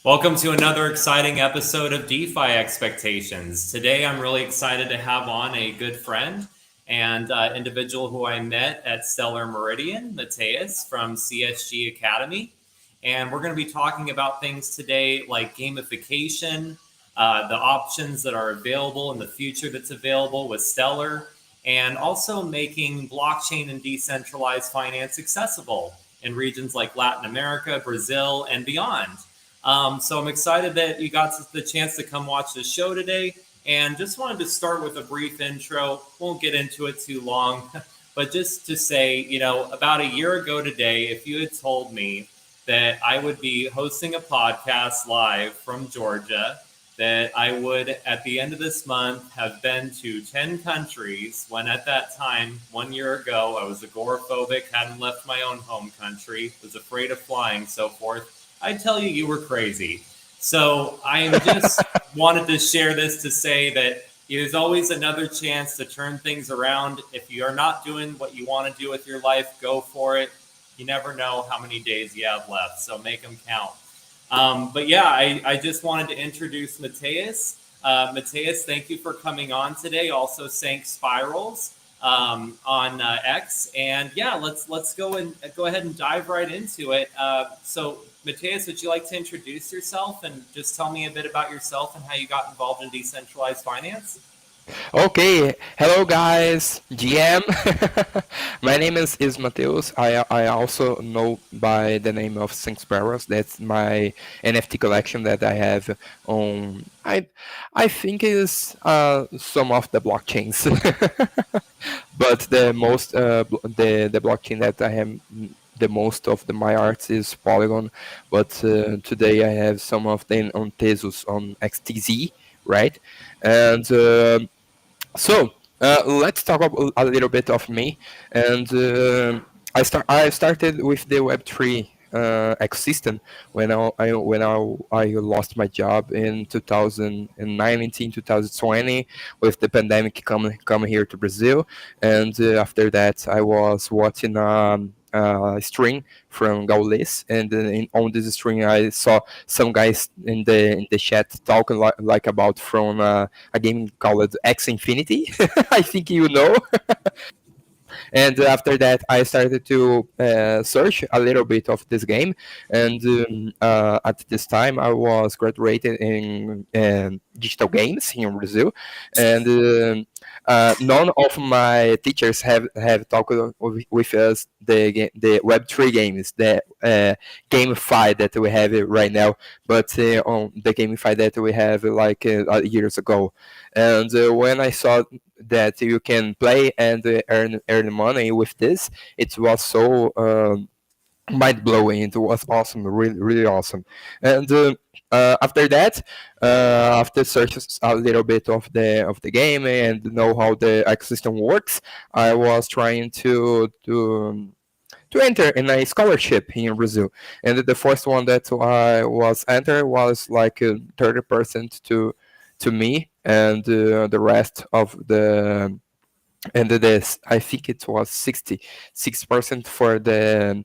Welcome to another exciting episode of DeFi Expectations. Today, I'm really excited to have on a good friend and individual who I met at Stellar Meridian, Mateus from CSG Academy. And we're going to be talking about things today like gamification, the options that are available in the future that's available with Stellar, and also making blockchain and decentralized finance accessible in regions like Latin America, Brazil, and beyond. So I'm excited that you got the chance to come watch the show today. And just wanted to start with a brief intro. Won't get into it too long, but just to say, about a year ago today, if you had told me that I would be hosting a podcast live from Georgia, that I would, at the end of this month, have been to 10 countries, when at that time, 1 year ago, I was agoraphobic, hadn't left my own home country, was afraid of flying, so forth, I tell you, you were crazy. So I am just wanted to share this to say that there's always another chance to turn things around. If you are not doing what you want to do with your life, go for it. You never know how many days you have left, so make them count. But yeah, I just wanted to introduce Mateus. Mateus, thank you for coming on today. Also, Sank Spirals on X, and yeah, let's go ahead and dive right into it. So, Mateus, would you like to introduce yourself and just tell me a bit about yourself and how you got involved in decentralized finance? Okay, hello guys, GM. My name is Mateus. I also know by the name of Six Sparrows. That's my NFT collection that I have on. I think is some of the blockchains, but the blockchain that I have the most of my arts is Polygon. But today I have some of them on Tesos on XTZ, right? And let's talk about a little bit of me. And I started with the Web3 ecosystem when I lost my job in 2019 2020 with the pandemic coming here to Brazil. And after that I was watching stream from Gaules, and on this stream I saw some guys in the chat talking like about from a game called X Infinity. I think you know. And after that, I started to search a little bit of this game. And at this time, I was graduated in digital games here in Brazil. And none of my teachers have talked with us the Web3 games, the GameFi that we have right now, but on the GameFi that we have like years ago. And when I saw that you can play and earn money with this, it was so mind blowing. It was awesome, really, really awesome. And after that, after searching a little bit of the game and know how the ecosystem works, I was trying to enter in a scholarship here in Brazil. And the first one that I was entered was like 30% to me, and the rest of the and this I think it was 66% for the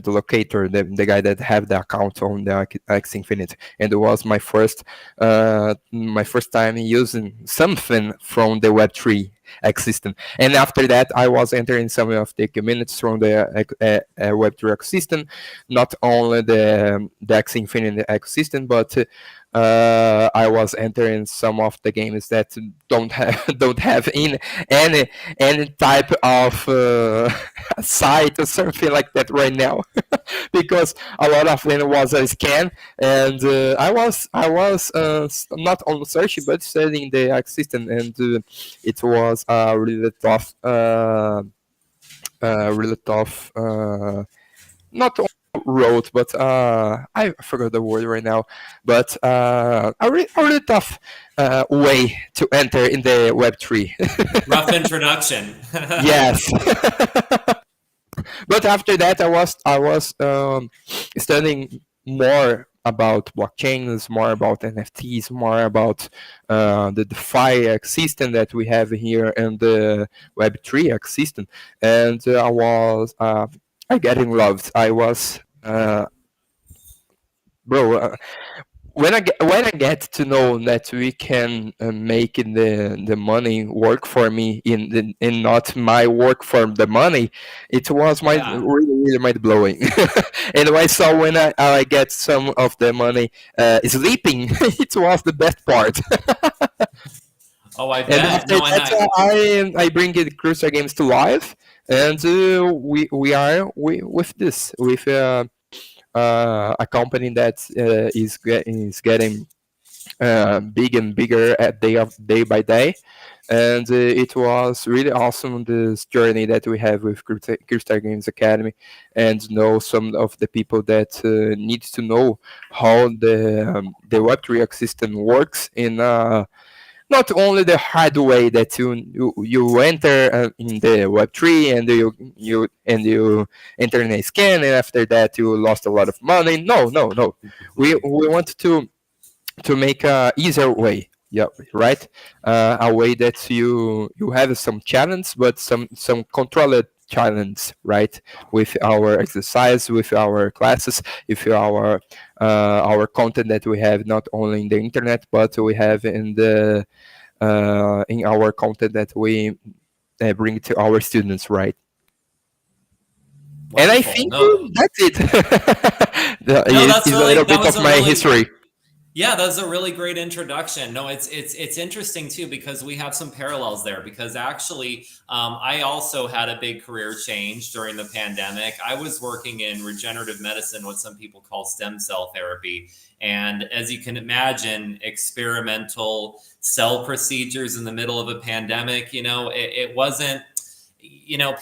locator, the guy that have the account on the X Infinite. And it was my first time using something from the Web3 ecosystem. And after that, I was entering some of the communities from the Web3 ecosystem, not only the X Infinite ecosystem, but I was entering some of the games that don't have don't have in any type of site or something like that right now, because a lot of them was a scam. And I was not on searching but studying the ecosystem. And it was really tough, not road, but I forgot the word right now. But a really tough way to enter in the Web3. Rough introduction. Yes. But after that, I was studying more about blockchains, more about NFTs, more about the DeFi ecosystem that we have here in the Web3 ecosystem. And I getting loved. I was bro. When I get to know that we can make the money work for me and not my work for the money, it was my Yeah. really really mind blowing. And I saw when I get some of the money sleeping, it was the best part. Oh, I And bet. after No, and that, I bring it Crusader Games to life, and we with this with a company that is getting big and bigger at day by day. And it was really awesome this journey that we have with Crystal Games Academy, and know some of the people that need to know how the Web3 ecosystem works in not only the hard way that you enter in the Web3 and you enter in a scan, and after that you lost a lot of money. No, no, no. We want to make a easier way. Yeah, right. A way that you have some challenge, but some controlled challenge, right? With our exercise, with our classes, with our content that we have not only in the internet, but we have in our content that we bring to our students, right? And I wonderful. think No, that's it. no, that's Is a really little that bit was of a my really history. Yeah, that's a really great introduction. No, it's interesting too because we have some parallels there. Because actually, I also had a big career change during the pandemic. I was working in regenerative medicine, what some people call stem cell therapy, and as you can imagine, experimental cell procedures in the middle of a pandemic. It wasn't,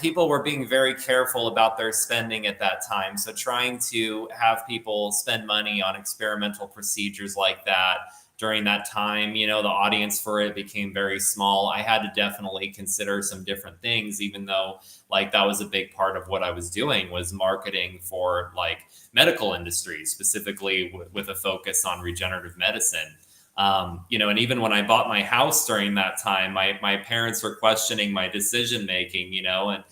people were being very careful about their spending at that time. So trying to have people spend money on experimental procedures like that during that time, the audience for it became very small. I had to definitely consider some different things, even though like that was a big part of what I was doing was marketing for like medical industries, specifically with a focus on regenerative medicine. And even when I bought my house during that time, my parents were questioning my decision making, and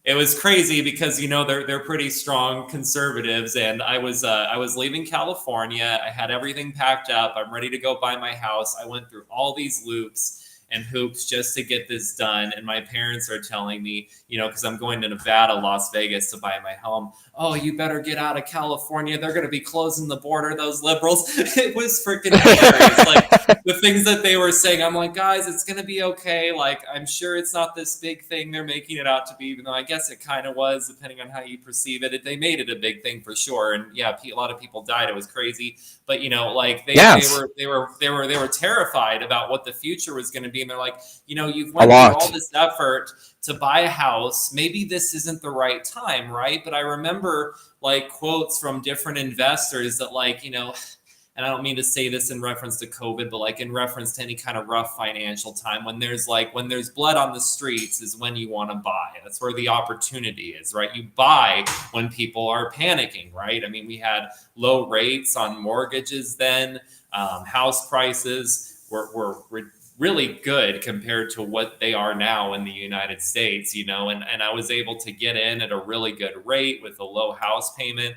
it was crazy because they're pretty strong conservatives, and I was leaving California. I had everything packed up. I'm ready to go buy my house. I went through all these loops and hoops just to get this done, and my parents are telling me, because I'm going to Nevada, Las Vegas to buy my home. Oh, you better get out of California. They're going to be closing the border, those liberals. It was freaking hilarious. Like the things that they were saying, I'm like, guys, it's going to be okay. Like, I'm sure it's not this big thing they're making it out to be, even though I guess it kind of was, depending on how you perceive it. They made it a big thing for sure. And yeah, a lot of people died. It was crazy. But like they Yes, were they were they were they were terrified about what the future was going to be, and they're like, you've a went through all lot. this effort to buy a house. Maybe this isn't the right time, right? But I remember like quotes from different investors that like, and I don't mean to say this in reference to COVID, but like in reference to any kind of rough financial time, when there's blood on the streets is when you want to buy. That's where the opportunity is, right? You buy when people are panicking, right? I mean, we had low rates on mortgages then. House prices were really good compared to what they are now in the United States, and I was able to get in at a really good rate with a low house payment,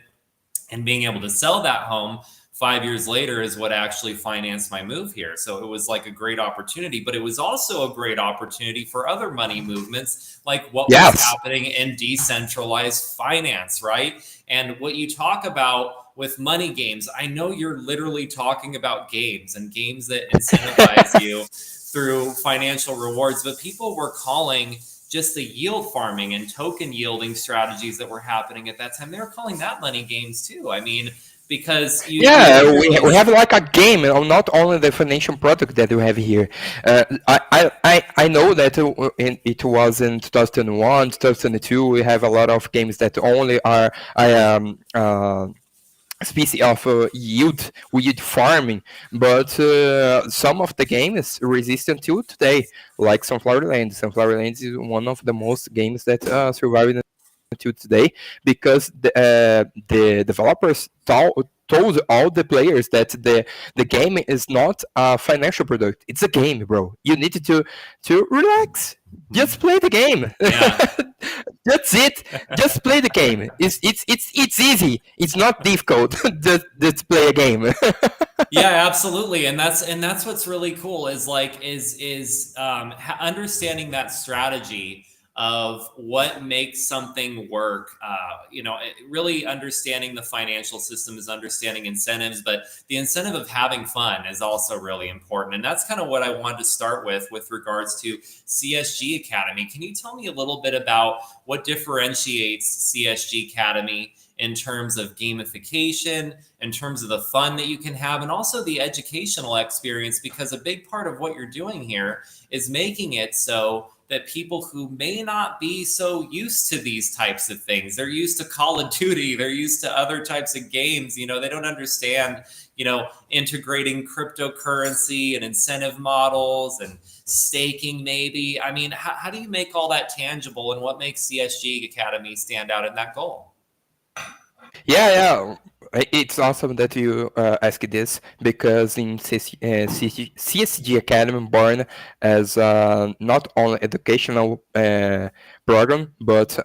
and being able to sell that home 5 years later is what actually financed my move here. So it was like a great opportunity, but it was also a great opportunity for other money movements, like what was Yes, happening in decentralized finance, right? And what you talk about with money games, I know you're literally talking about games and games that incentivize you through financial rewards, but people were calling just the yield farming and token yielding strategies that were happening at that time. They were calling that money games too. I mean, because you yeah, literally we have like a game, not only the financial product that we have here. I know that it was in 2001, 2002. We have a lot of games that only are species of yield farming, but some of the games resistant to today, like Sunflower Land. Sunflower Land is one of the most games that survive until today, because the developers told all the players that the game is not a financial product. It's a game, bro. You need to relax. Just play the game. Yeah. That's it. Just play the game. It's easy. It's not difficult. Just play a game. Yeah, absolutely, and that's what's really cool is like is understanding that strategy of what makes something work. Really understanding the financial system is understanding incentives, but the incentive of having fun is also really important, and that's kind of what I wanted to start with regards to CSG Academy. Can you tell me a little bit about what differentiates CSG Academy in terms of gamification, in terms of the fun that you can have, and also the educational experience? Because a big part of what you're doing here is making it so that people who may not be so used to these types of things, they're used to Call of Duty, they're used to other types of games, they don't understand, integrating cryptocurrency and incentive models and staking maybe. I mean, how do you make all that tangible, and what makes CSG Academy stand out in that goal? Yeah, yeah. It's awesome that you ask this because in CSG Academy, born as not only educational program but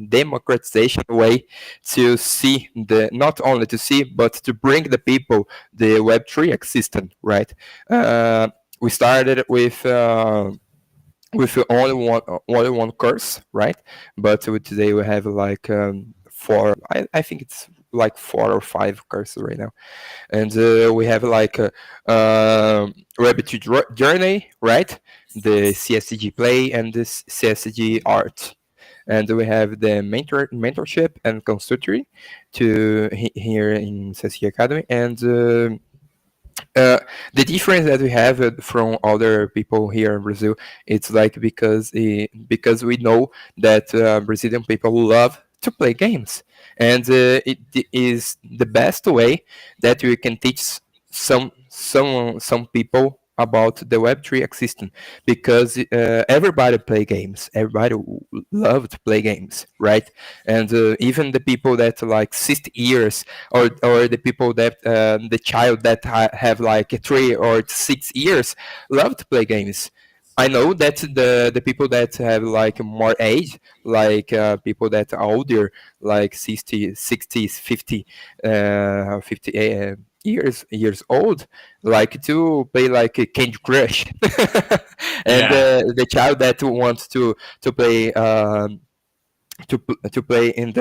democratization way to see the not only to see but to bring the people the Web3 ecosystem, right? We started with only one course, right? But today we have like four. I think it's like 4 or 5 courses right now, and we have like Rabbit Journey, right? The CSG Play and the CSG Art, and we have the mentorship and consultory to here in CSG Academy, and uh, the difference that we have from other people here in Brazil, it's like because we know that Brazilian people love to play games, and it is the best way that we can teach some people about the Web3 ecosystem because everybody play games, everybody love to play games, right? And even the people that like 60 years or the people that the child that have like 3 or 6 years love to play games. I know that the people that have like more age, like people that are older, like 60, 60s, 50, 50 years old, like to play like a Candy Crush, and Yeah. the child that wants to play. To play in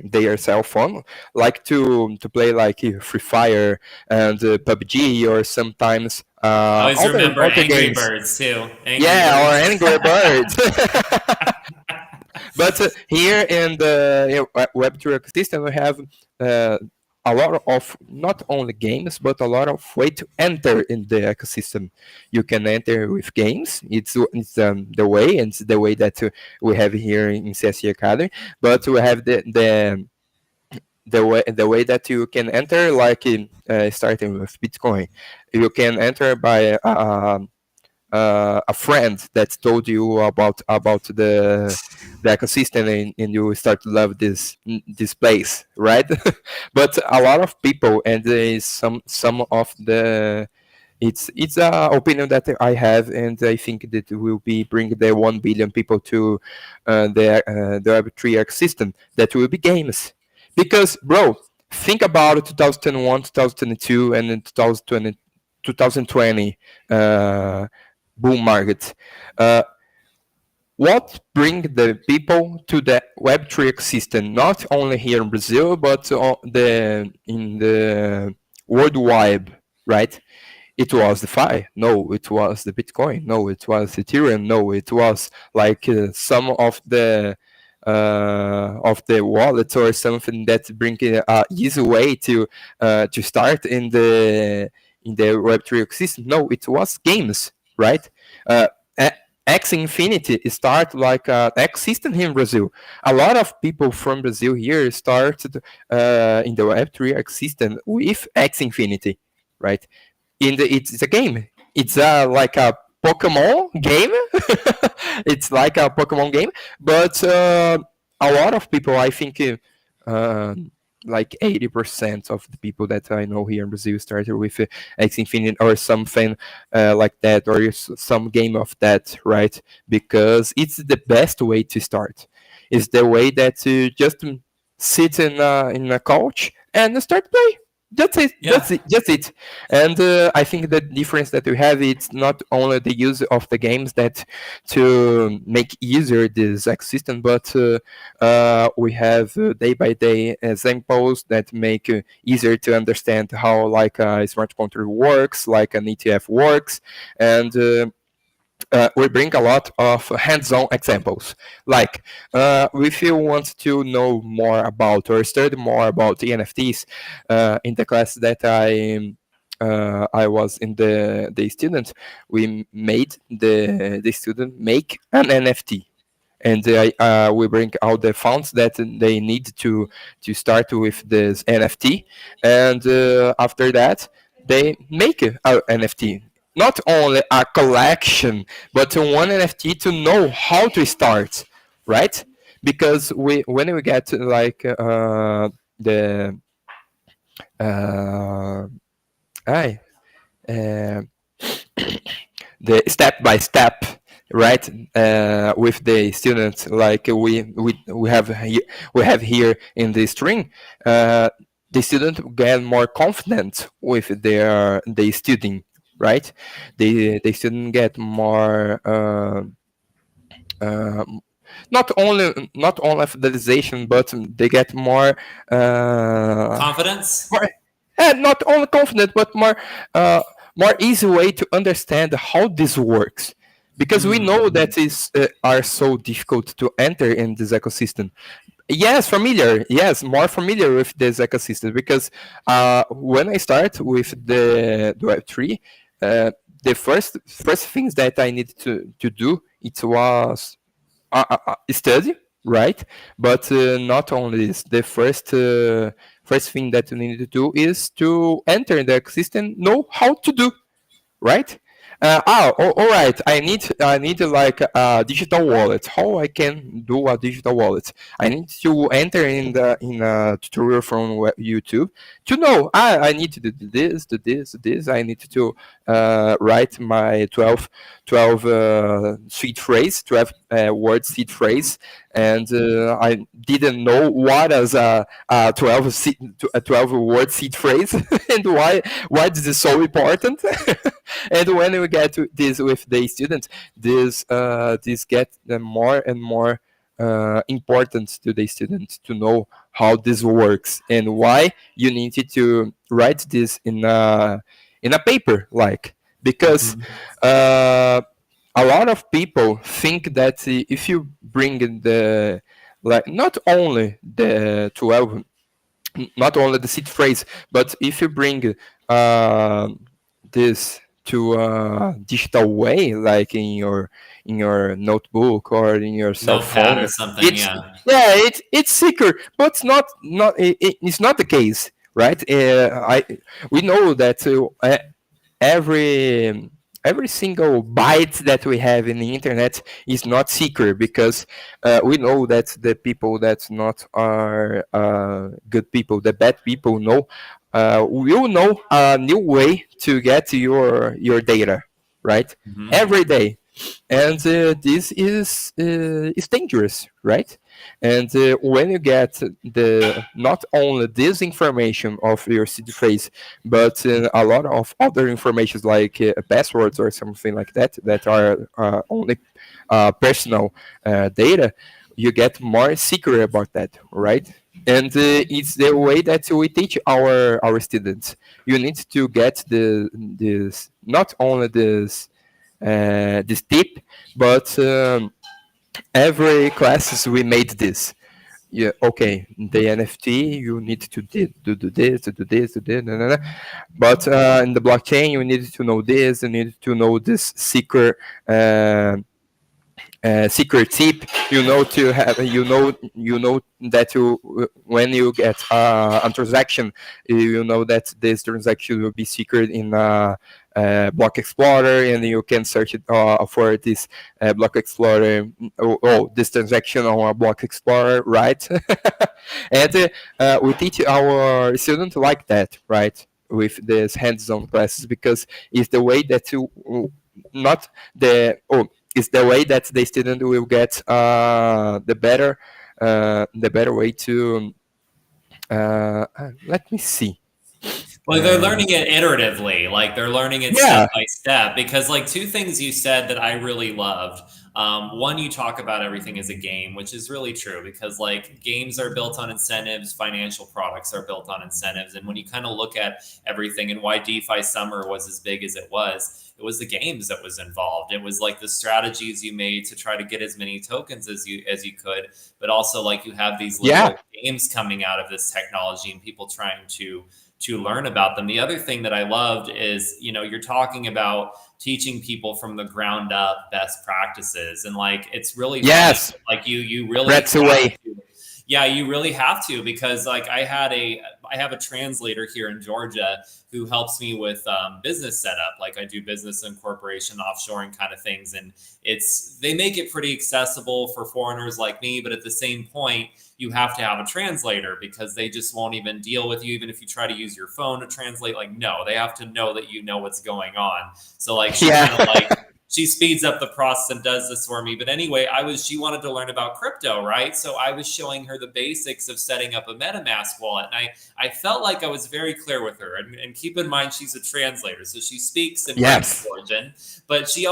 their cell phone, like to play like Free Fire and PUBG or sometimes I always remember other Angry games. Birds too. Angry Yeah, or Birds. Angry Birds. But here in the Web3 ecosystem, we have uh, a lot of not only games, but a lot of way to enter in the ecosystem. You can enter with games. It's the way, and it's the way that we have here in CSC Academy. But we have the way that you can enter, like starting with Bitcoin. You can enter by a friend that told you about the ecosystem, and you start to love this place, right? But a lot of people, and there is some of the it's a opinion that I have, and I think that will be bring the 1 billion people to the Web3 ecosystem. That will be games, because bro, think about 2001, 2002, and then 2020 boom market. Uh, what bring the people to the Web3 ecosystem, not only here in Brazil, but in the worldwide, right? It was DeFi. No, it was the Bitcoin. No, it was Ethereum. No, it was like some of the wallets or something that bring a easy way to start in the Web3 ecosystem. No, it was games, right? Uh, X Infinity start like X system here in Brazil. A lot of people from Brazil here started in the Web3 ecosystem with X Infinity, right? It's a game. It's like a Pokemon game. It's like a Pokemon game, but a lot of people, I think, uh, like 80% of the people that I know here in Brazil started with X Infinite or something like that, or some game of that, right? Because it's the best way to start. It's the way that you just sit in a couch and start play. That's it. Yeah. Just it. And I think the difference that we have, it's not only the use of the games that to make easier this ecosystem, but we have day by day examples that make easier to understand how like a smart contract works, like an ETF works, and we bring a lot of hands-on examples. Like, if you want to know more about or study more about the NFTs, in the class that I was in the student, we made the student make an NFT, and we bring out the funds that they need to start with this NFT, and after that they make a NFT. Not only a collection, but one NFT to know how to start, right? Because we when we get like the uh, I, uh, the step by step, right, with the students, like we have here in the string, uh, the student get more confident with their the student, right? The student get more uh, not only fidelization, but they get more uh, Confidence. more, not only confident, but more easy way to understand how this works. Because we know Mm. that is are so difficult to enter in this ecosystem. Yes, familiar. Yes, more familiar with this ecosystem because when I start with the Web3, the first things that I needed to do it was study, right? But not only this, the first thing that you need to do is to enter the ecosystem, know how to do, right? All right. I need like a digital wallet. How I can do a digital wallet? I need to enter in a tutorial from YouTube to know. I need to do this, do this, do this. I need to write my 12 seed phrase, 12 word seed phrase, and I didn't know what is a 12 word seed phrase and why this is so important. And when we get to this with the students, this get more and more important to the students to know how this works and why you need to write this in a paper, like, because Mhm. uh, a lot of people think that if you bring the, like, not only the 12, not only the seed phrase, but if you bring uh, this to a digital way, like in your notebook or in your cell Notepad or phone, something. it's, Yeah. yeah, it's secure, but it's not the case, right? I We know that every every single byte that we have in the internet is not secret, because we know that the people that not are good people, the bad people know, will know a new way to get your data, right? Hmm. Every day. And this is dangerous, right? And when you get the not only this information of your seed phrase, but a lot of other informations like passwords or something like that that are only personal data, you get more secret about that, right? And it's the way that we teach our students. You need to get this, not only this tip, but every classes we made this. Yeah, okay, the NFT you need to do this, to do this, to do this, but in the blockchain you need to know this, you need to know this secret uh, secret tip, to have, that when you get a transaction, you know that this transaction will be secret in Block Explorer, and you can search it for this Block Explorer. This transaction on a Block Explorer, right? And we teach our students like that, right? With these hands-on classes, because it's the way that you not the it's the way that the student will get the better way to let me see. Well, they're learning it iteratively, like they're learning it step Yeah. by step. Because, like, two things you said that I really loved. One, you talk about everything as a game, which is really true because, like, games are built on incentives, financial products are built on incentives. And when you kind of look at everything and why DeFi Summer was as big as it was the games that was involved. It was like the strategies you made to try to get as many tokens as you could, but also like you have these Yeah. literal games coming out of this technology and people trying to learn about them. The other thing that I loved is, you're talking about teaching people from the ground up best practices. And like, it's really funny. Yes. Like you really That's the way. yeah, you really have to, because like I have a translator here in Georgia who helps me with business setup. Like I do business incorporation, offshoring kind of things. And they make it pretty accessible for foreigners like me. But at the same point, you have to have a translator because they just won't even deal with you. Even if you try to use your phone to translate, like, no, they have to know that you know what's going on. So like, she kind of like, she speeds up the process and does this for me. But anyway, she wanted to learn about crypto, right? So I was showing her the basics of setting up a MetaMask wallet. And I felt like I was very clear with her. And keep in mind, she's a translator. So she speaks in Yes. Georgian, but she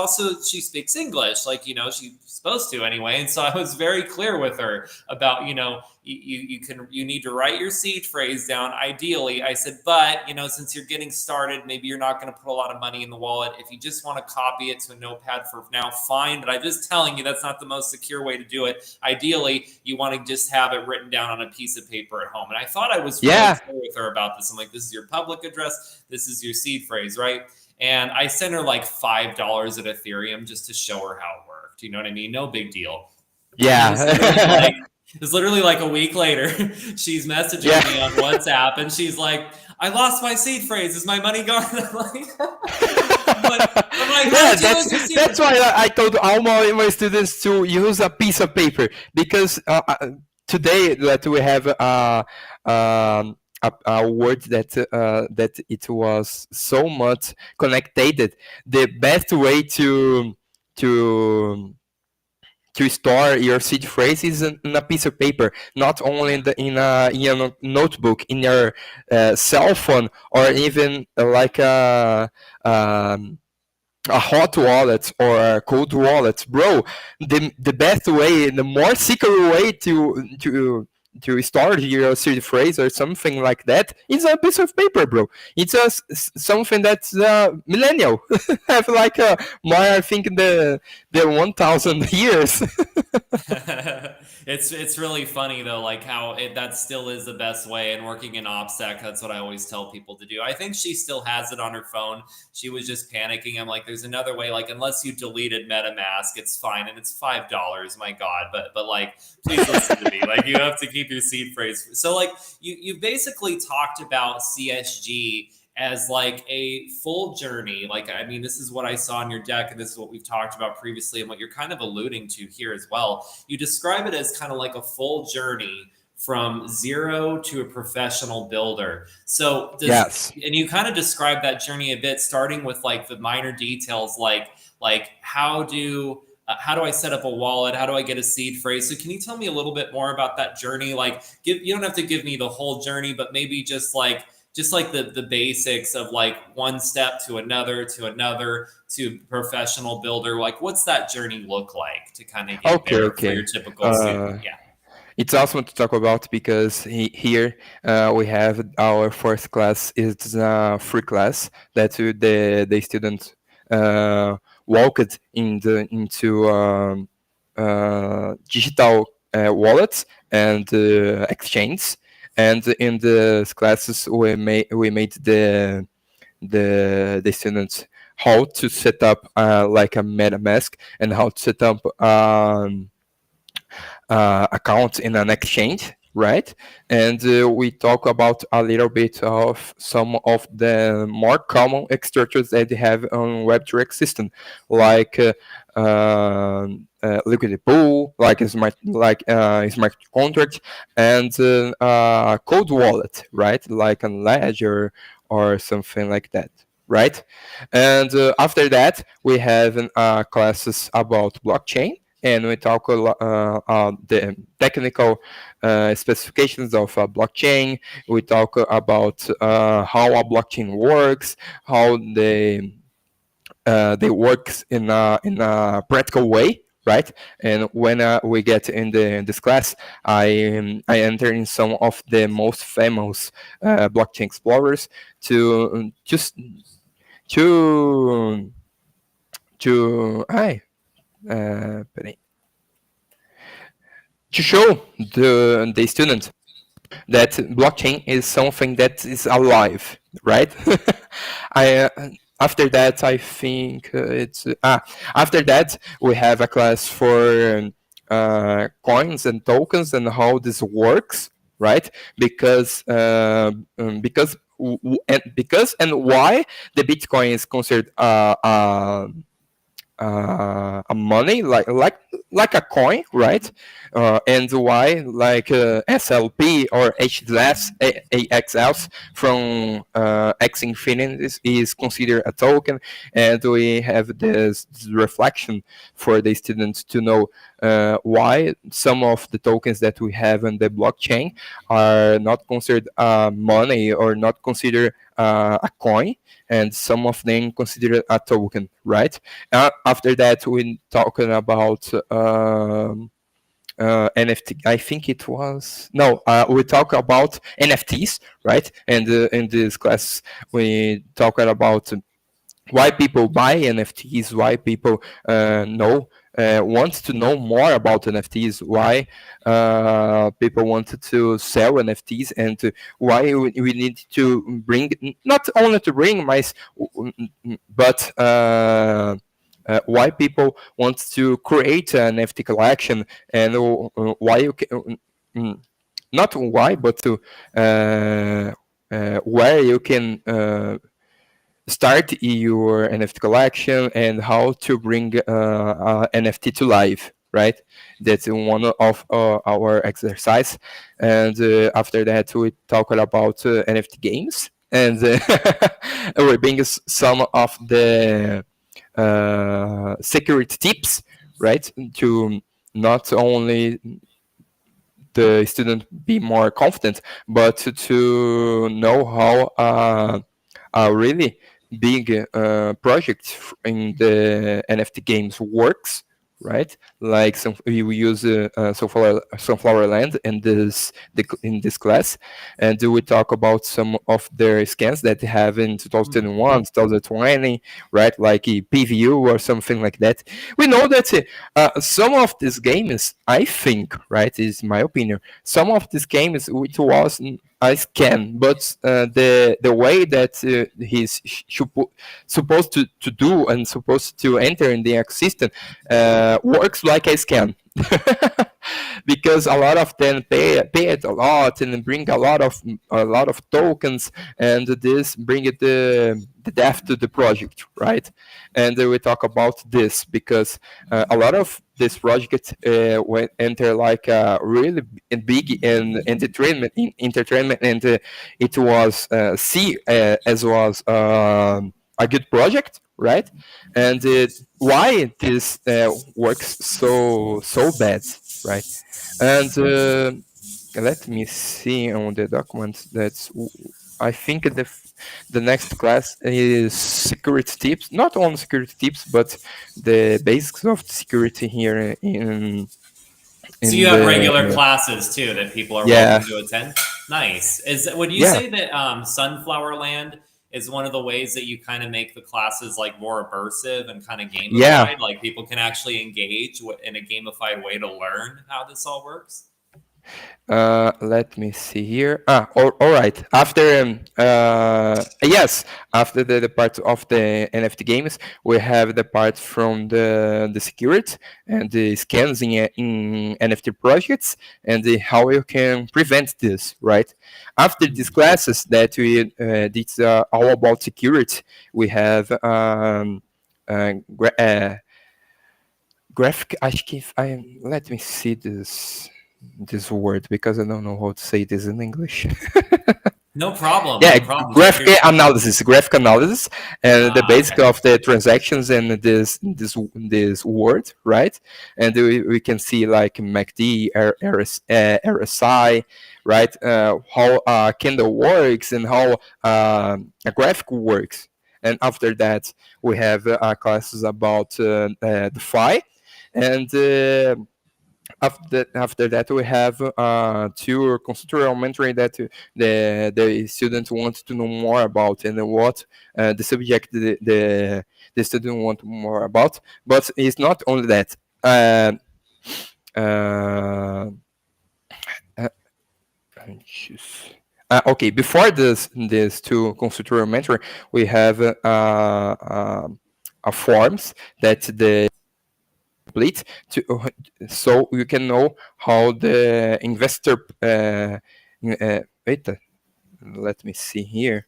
speaks English, like, she's supposed to anyway. And so I was very clear with her about, you need to write your seed phrase down. Ideally, I said, but, since you're getting started, maybe you're not going to put a lot of money in the wallet. If you just want to copy it to a notepad for now, fine. But I'm just telling you, that's not the most secure way to do it. Ideally, you want to just have it written down on a piece of paper at home. And I thought I was really clear with her about this. I'm like, this is your public address. This is your seed phrase, right? And I sent her like $5 at Ethereum just to show her how it worked. You know what I mean? No big deal. Yeah. It was literally like a week later. She's messaging me on WhatsApp and she's like, I lost my seed phrase. Is my money gone? I'm like, that's why I told all my students to use a piece of paper, because today that we have a word that it was so much connected. The best way to store your seed phrase is in a piece of paper, not only in a notebook, in your cell phone, or even like a hot wallet or a cold wallet, bro. The best way, the more secure way to start your seed phrase or something like that is a piece of paper, bro. It's something that's millennial. Have like more, I think, the 1,000 years. It's really funny though, like how that still is the best way. And working in OPSEC, that's what I always tell people to do. I think she still has it on her phone. She was just panicking. I'm like, there's another way. Like, unless you deleted MetaMask, it's fine, and it's $5. My God, but like, please listen to me. Like, you have to keep your seed phrase. So like, you basically talked about CSG as like a full journey. Like, I mean, this is what I saw on your deck, and this is what we've talked about previously, and what you're kind of alluding to here as well. You describe it as kind of like a full journey from zero to a professional builder. So Yes. And you kind of describe that journey a bit, starting with like the minor details, like how do I set up a wallet? How do I get a seed phrase? So can you tell me a little bit more about that journey? Like, you don't have to give me the whole journey, but maybe just like the basics of like one step to another to professional builder. Like, what's that journey look like to kind of get there for your typical student? Yeah. It's awesome to talk about, because here we have our first class. It's a free class that the students walked into digital wallets and exchange. And in the classes we made the students how to set up like a MetaMask and how to set up accounts in an exchange, right? And we talk about a little bit of some of the more common structures that they have on Web3 system, like liquidity pool, like smart contract, and cold wallet, right? Like a ledger or something like that. Right, and after that we have classes about blockchain, and we talk a lot the technical specifications of a blockchain. We talk about how a blockchain works, how they works in a practical way, right? And when we get in this class, I enter in some of the most famous blockchain explorers to just to peraí, to show the student that blockchain is something that is alive, right? I After that, I think it's after that we have a class for coins and tokens and how this works, right? Because and why the Bitcoin is considered a money like a coin, right? And why like SLP or HZS, AXLs from X Infinity is considered a token, and we have this reflection for the students to know why some of the tokens that we have on the blockchain are not considered money or not considered a coin, and some of them considered a token, right? After that, we talking about NFT. I think it was no. We talk about NFTs, right? And in this class, we talk about why people buy NFTs, why people want to know more about NFTs, why people wanted to sell NFTs, and why we need to bring, not only to bring, but why people want to create an NFT collection, and why you can, not why, but to where you can start your NFT collection and how to bring NFT to life, right? That's one of our exercise. And after that, we talk about NFT games, and we bring some of the security tips, right? To not only the student be more confident, but to know how a really big project in the NFT games works, right? Like we use Sunflower Land in this class, and we talk about some of their scans that they have in 2021, 2020, right? Like a PVU or something like that. We know that some of these games, I think, right, is my opinion. Some of these games it was I scan, but the way that he's supposed to do and supposed to enter in the ecosystem works like a scan. Because a lot of them pay it a lot and bring a lot of tokens, and this bring it the death to the project, right? And we talk about this because a lot of this project went enter like really big in entertainment, and it was see as was a good project, right? And why this works so bad, right? And let me see on the document. I think the next class is security tips. Not only security tips, but the basics of security here So in you have regular the classes too that people are yeah welcome to attend. Nice. Would you yeah say that Sunflower Land is one of the ways that you kind of make the classes like more immersive and kind of yeah gamified? Like people can actually engage in a gamified way to learn how this all works. Let me see here. All right. After yes, after the part of the NFT games, we have the part from the security and the scans in NFT projects and how you can prevent this. Right. After these classes that we it's all about security, we have graphic. Let me see this word because I don't know how to say this in English. No problem. Yeah, No problem. Take your graphic time. analysis, graphic analysis, and the Ah, basic okay. of the transactions and this word, right? And we can see like MACD, RSI, right? How a candle works and how a graphic works. And after that, we have classes about DeFi, and after that we have two conceptual mentoring that the students want to know more about and what the subject the student want more about, but it's not only that. uh, uh, uh, okay, before this two consultorial mentoring, we have a forms that the complete to so you can know how the investor wait, let me see here.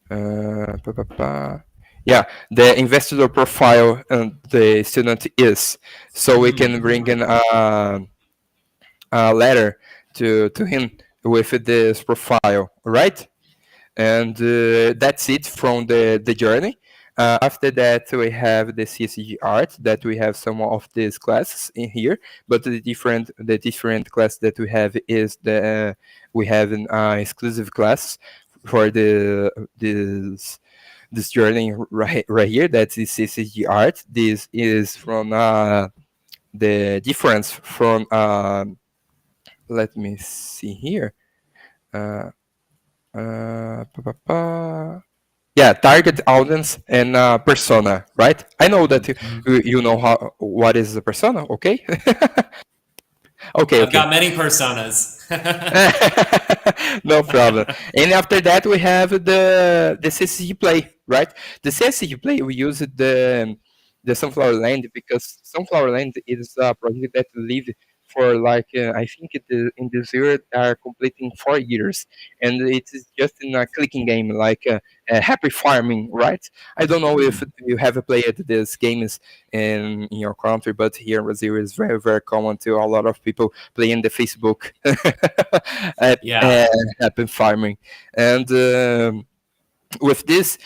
Pa, pa, pa. Yeah, the investor profile the student is, so we can bring in a letter to him with this profile, right? And that's it from the journey. After that, we have the CSG art that we have some of these classes in here, but the different class that we have is the we have an exclusive class for this journey right here. That's the CSG art. This is from the difference from let me see here. Uh, pa, pa, pa. Yeah, target audience and persona, right? I know that you know what is a persona. Okay. Okay, I've okay. got many personas. No problem. And after that, we have the CSG play, right? The CSG play we use the Sunflower Land because Sunflower Land is a project that lived for like I think in this year are completing 4 years, and it is just in a clicking game like Happy Farming, right? I don't know if you have played these games in your country, but here in Brazil is very common to a lot of people playing the Facebook app, Yeah. happen farming. And with this,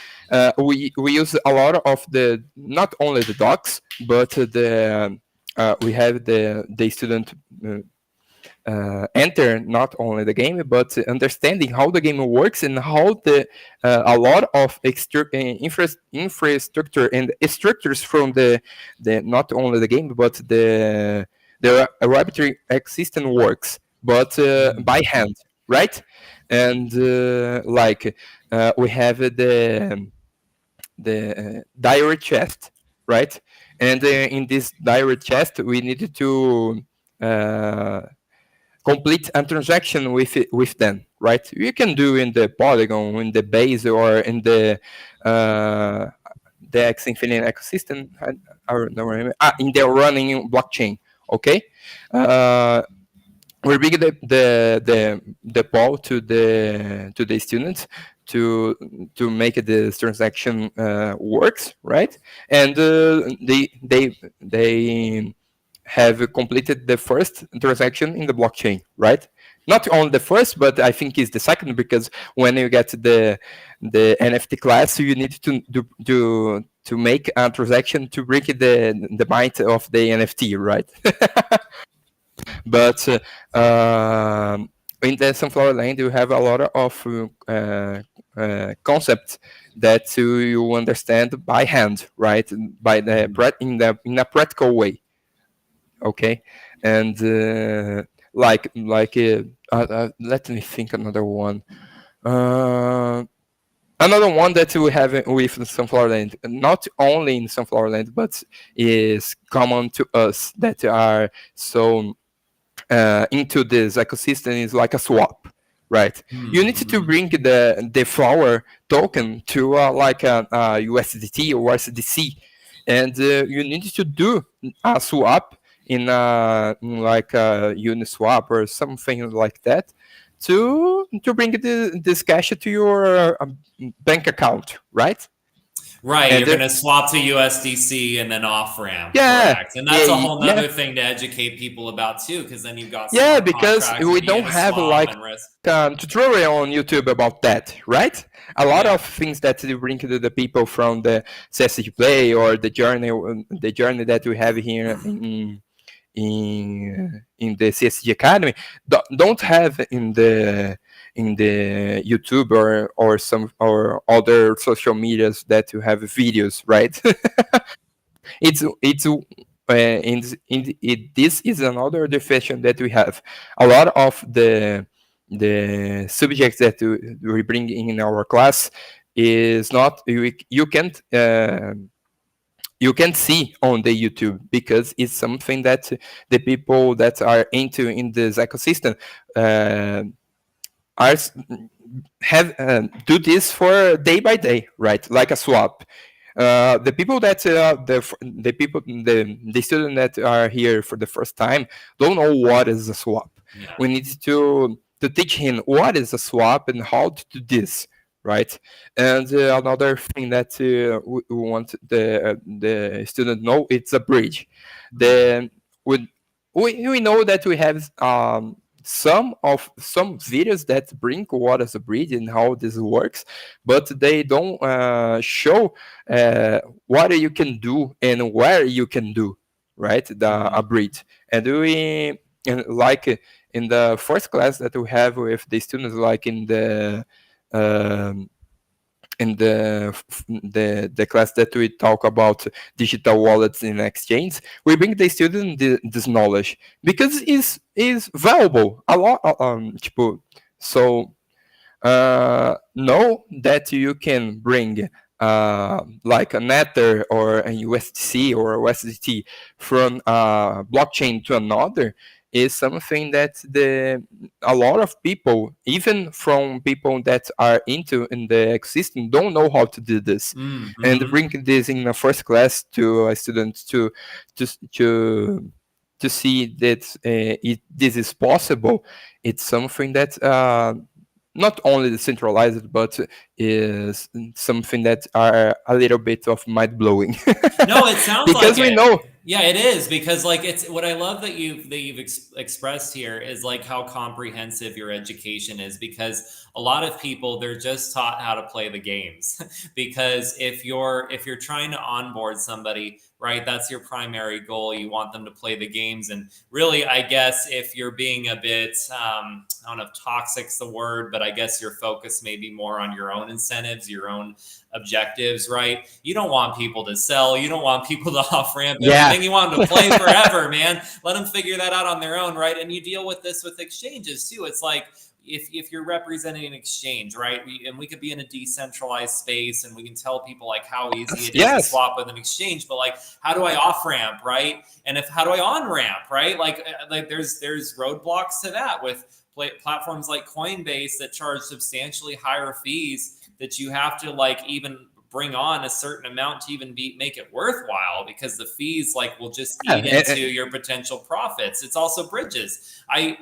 we use a lot of the not only the docs, but the we have the student enter not only the game but understanding how the game works and how the a lot of infrastructure and structures from the not only the game but the Rabbitry system works, but by hand, right? And like we have the diary chest, right? And in this diary chest we needed to uh, complete a transaction with them, right? You can do in the Polygon, in the base, or in the X Infinite ecosystem. I don't remember. In the running blockchain. Okay. Uh, we bring the ball to the students to make this transaction works, right? And they have completed the first transaction in the blockchain, right? Not only the first, but I think it's the second because when you get the NFT class, you need to make a transaction to break the mind of the NFT, right? But in the Sunflower Land, you have a lot of concepts that you understand by hand, right? By in a practical way. Okay, and let me think another one. Uh, Another one that we have with Sunflower Land, not only in Sunflower Land, but is common to us that are so into this ecosystem is like a swap, right? You need to Mm-hmm. bring the flower token to like a USDT or USDC, and you need to do a swap in like a Uniswap or something like that to bring this cash to your bank account, right? Right, And you're going to swap to USDC and then off ramp, yeah, correct? And yeah, that's a whole yeah, nother thing to educate people about too, because then you've got yeah, smart because contracts we with don't have Uniswap like and risk. tutorial on YouTube about that, right? A lot Yeah. of things that you bring to the people from the CSG Play or the journey that we have here in the CSG Academy, don't have in the YouTube or some or other social medias that you have videos, right? It's this is another definition that we have. A lot of the subjects that we bring in our class is not you can see on the YouTube because it's something that the people that are into in this ecosystem uh, are have do this for day by day, right? Like a swap. The people that the people the students that are here for the first time don't know what is a swap. Yeah. We need to teach him what is a swap and how to do this, right? And another thing that we want the student know, it's a bridge. Mm. The we know that we have some videos that bring what is a bridge and how this works, but they don't show what you can do and where you can do, right? A Mm-hmm. bridge. And we and like in the first class that we have with the students, like um, in the class that we talk about digital wallets and exchange, we bring the student this knowledge because is valuable a lot. Tipo, so know that you can bring like a Nether or a USDC or a USDT from a blockchain to another is something that the a lot of people, even from people that are into in the ecosystem, don't know how to do this. And Mm-hmm. bring this in a first class to a student to to to see that this is possible. It's something that not only decentralized, but is something that are a little bit of mind blowing No, it sounds like because we it. know. Yeah, it is because like it's what I love that you've expressed here is like how comprehensive your education is because a lot of people they're just taught how to play the games because if you're trying to onboard somebody, right, that's your primary goal. You want them to play the games and really I guess if you're being a bit I don't know if toxic's the word, but I guess your focus may be more on your own incentives, your own objectives, right? You don't want people to sell. You don't want people to off ramp Yeah. everything. You want them to play forever, man. Let them figure that out on their own, right? And you deal with this with exchanges too. It's like if you're representing an exchange, right? And we could be in a decentralized space and we can tell people like how easy it is to Yes. swap with an exchange, but like how do I off ramp, right? And if how do I on ramp, right? Like there's roadblocks to that with platforms like Coinbase that charge substantially higher fees that you have to like even bring on a certain amount to even make it worthwhile because the fees like will just eat Yeah. into your potential profits. It's also bridges. I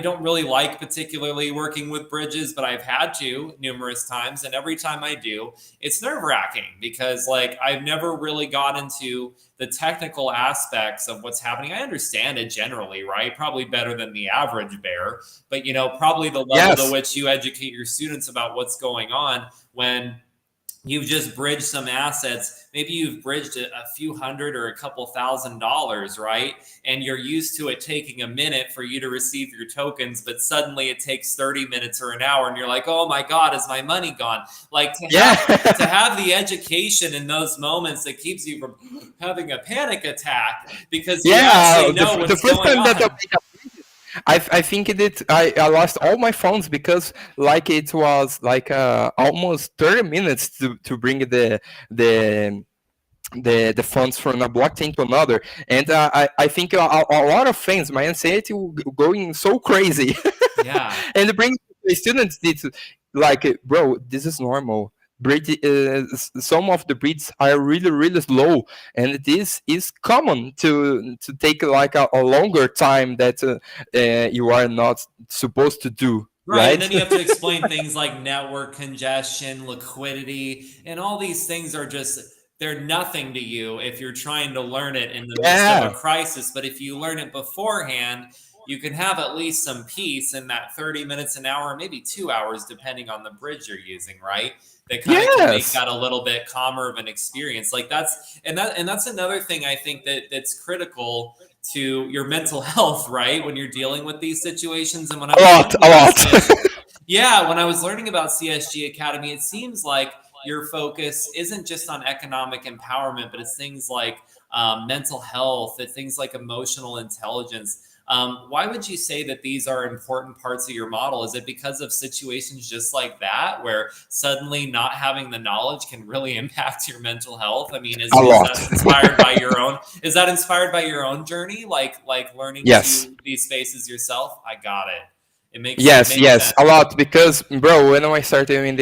don't really like particularly working with bridges, but I've had to numerous times, and every time I do, it's nerve wracking because like I've never really got into the technical aspects of what's happening. I understand it generally, right? Probably better than the average bear, but probably the level to Yes. which you educate your students about what's going on when you've just bridged some assets. Maybe you've bridged a few hundred or a couple $1,000s, right? And you're used to it taking a minute for you to receive your tokens, but suddenly it takes 30 minutes or an hour, and you're like, oh my God, is my money gone? Like Yeah. to have the education in those moments that keeps you from having a panic attack because you Yeah. actually know The what's first going time that on. I think I lost all my phones because like it was like almost 30 minutes to bring the the funds from a blockchain to another, and I think a lot of things my anxiety will going so crazy. Yeah. And it brings the students this like, bro, this is normal. Some of the breeds are really slow, and this is common to take like a longer time that you are not supposed to do, Right, and right? then you have to explain things like network congestion, liquidity, and all these things are just they're nothing to you if you're trying to learn it in the midst of a Yeah. crisis. But if you learn it beforehand, you can have at least some peace in that 30 minutes an hour, maybe 2 hours, depending on the bridge you're using, right? That kind of can make Yes. that a little bit calmer of an experience. Like that's another thing I think that's critical to your mental health, right? When you're dealing with these situations. And when I A was lot, learning a about lot. CSG, yeah, when I was learning about CSG Academy, it seems like your focus isn't just on economic empowerment, but it's things like mental health, it's things like emotional intelligence. Why would you say that these are important parts of your model? Is it because of situations just like that, where suddenly not having the knowledge can really impact your mental health? I mean, A is lot. that inspired by your own? Is that inspired by your own journey, like learning Yes. to these spaces yourself? I got it. It Yes, makes yes, sense. a lot. Because, bro, when I started in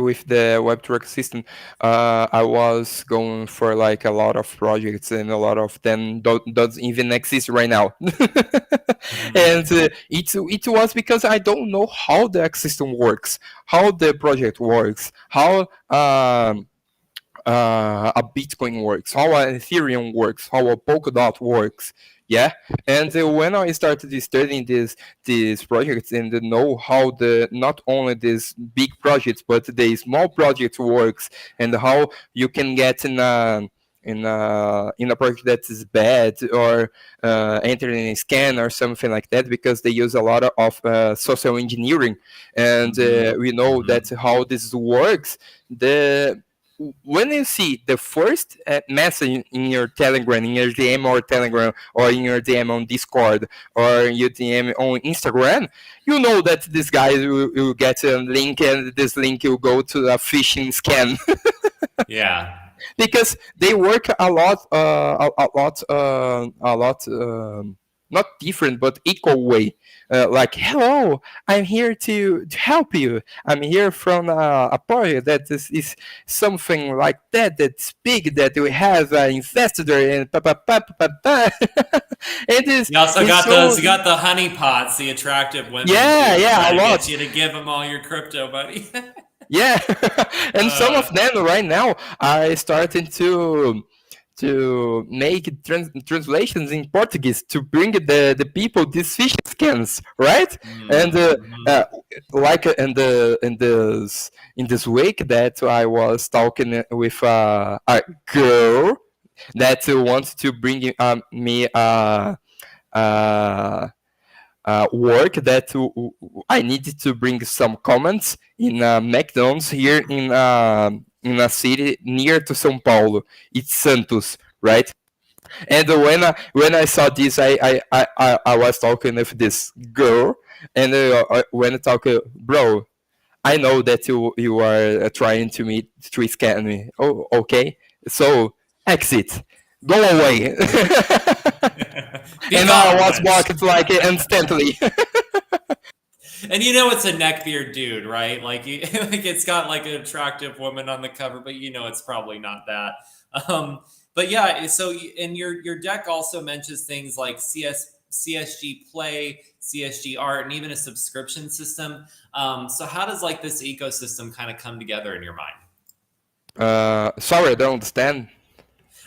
with the Web2 system, I was going for like a lot of projects, and a lot of them doesn't even exist right now. Mhm. And it was because I don't know how the ecosystem works, how the project works, how a Bitcoin works, how an Ethereum works, how a Polkadot works. Yeah, and when I started studying these projects and know how the not only these big projects but the small projects works, and how you can get in a project that is bad, or enter in a scan or something like that, because they use a lot of social engineering, and Mhm. we know that Mhm. how this works. The When you see the first message in your Telegram, in your DM or Telegram, or in your DM on Discord, or in your DM on Instagram, you know that this guy will get a link, and this link will go to a phishing scam. Yeah. Because they work a lot, not different but equal way. Like, hello, I'm here to help you. I'm here from a project that is something like that, that's big, that we have an investor, and pa pa pa pa pa pa. It is, You also it's got those. so, You got the honeypots, the attractive women yeah, too, yeah, a trying to get lot. you to give them all your crypto money. Yeah. And some of uh, them right now are starting to make translations in Portuguese to bring the people these fish scans, right? And mhm. like in this week that I was talking with a girl that wants to bring me uh, work that I needed to bring some comments in McDonald's here in a city near to São Paulo. It's Santos, right? And when I saw this, I was talking with this girl, and when I talk, bro, I know that you are trying to scam me. Oh, okay. So exit, go away. Be And I gone, was wench. blocked like instantly. And you know it's a neckbeard dude, right? Like you, like it's got like an attractive woman on the cover, but you know it's probably not that. But yeah, so and your deck also mentions things like CSG Play, CSG Art, and even a subscription system. So how does like this ecosystem kind of come together in your mind? Sorry, I don't understand.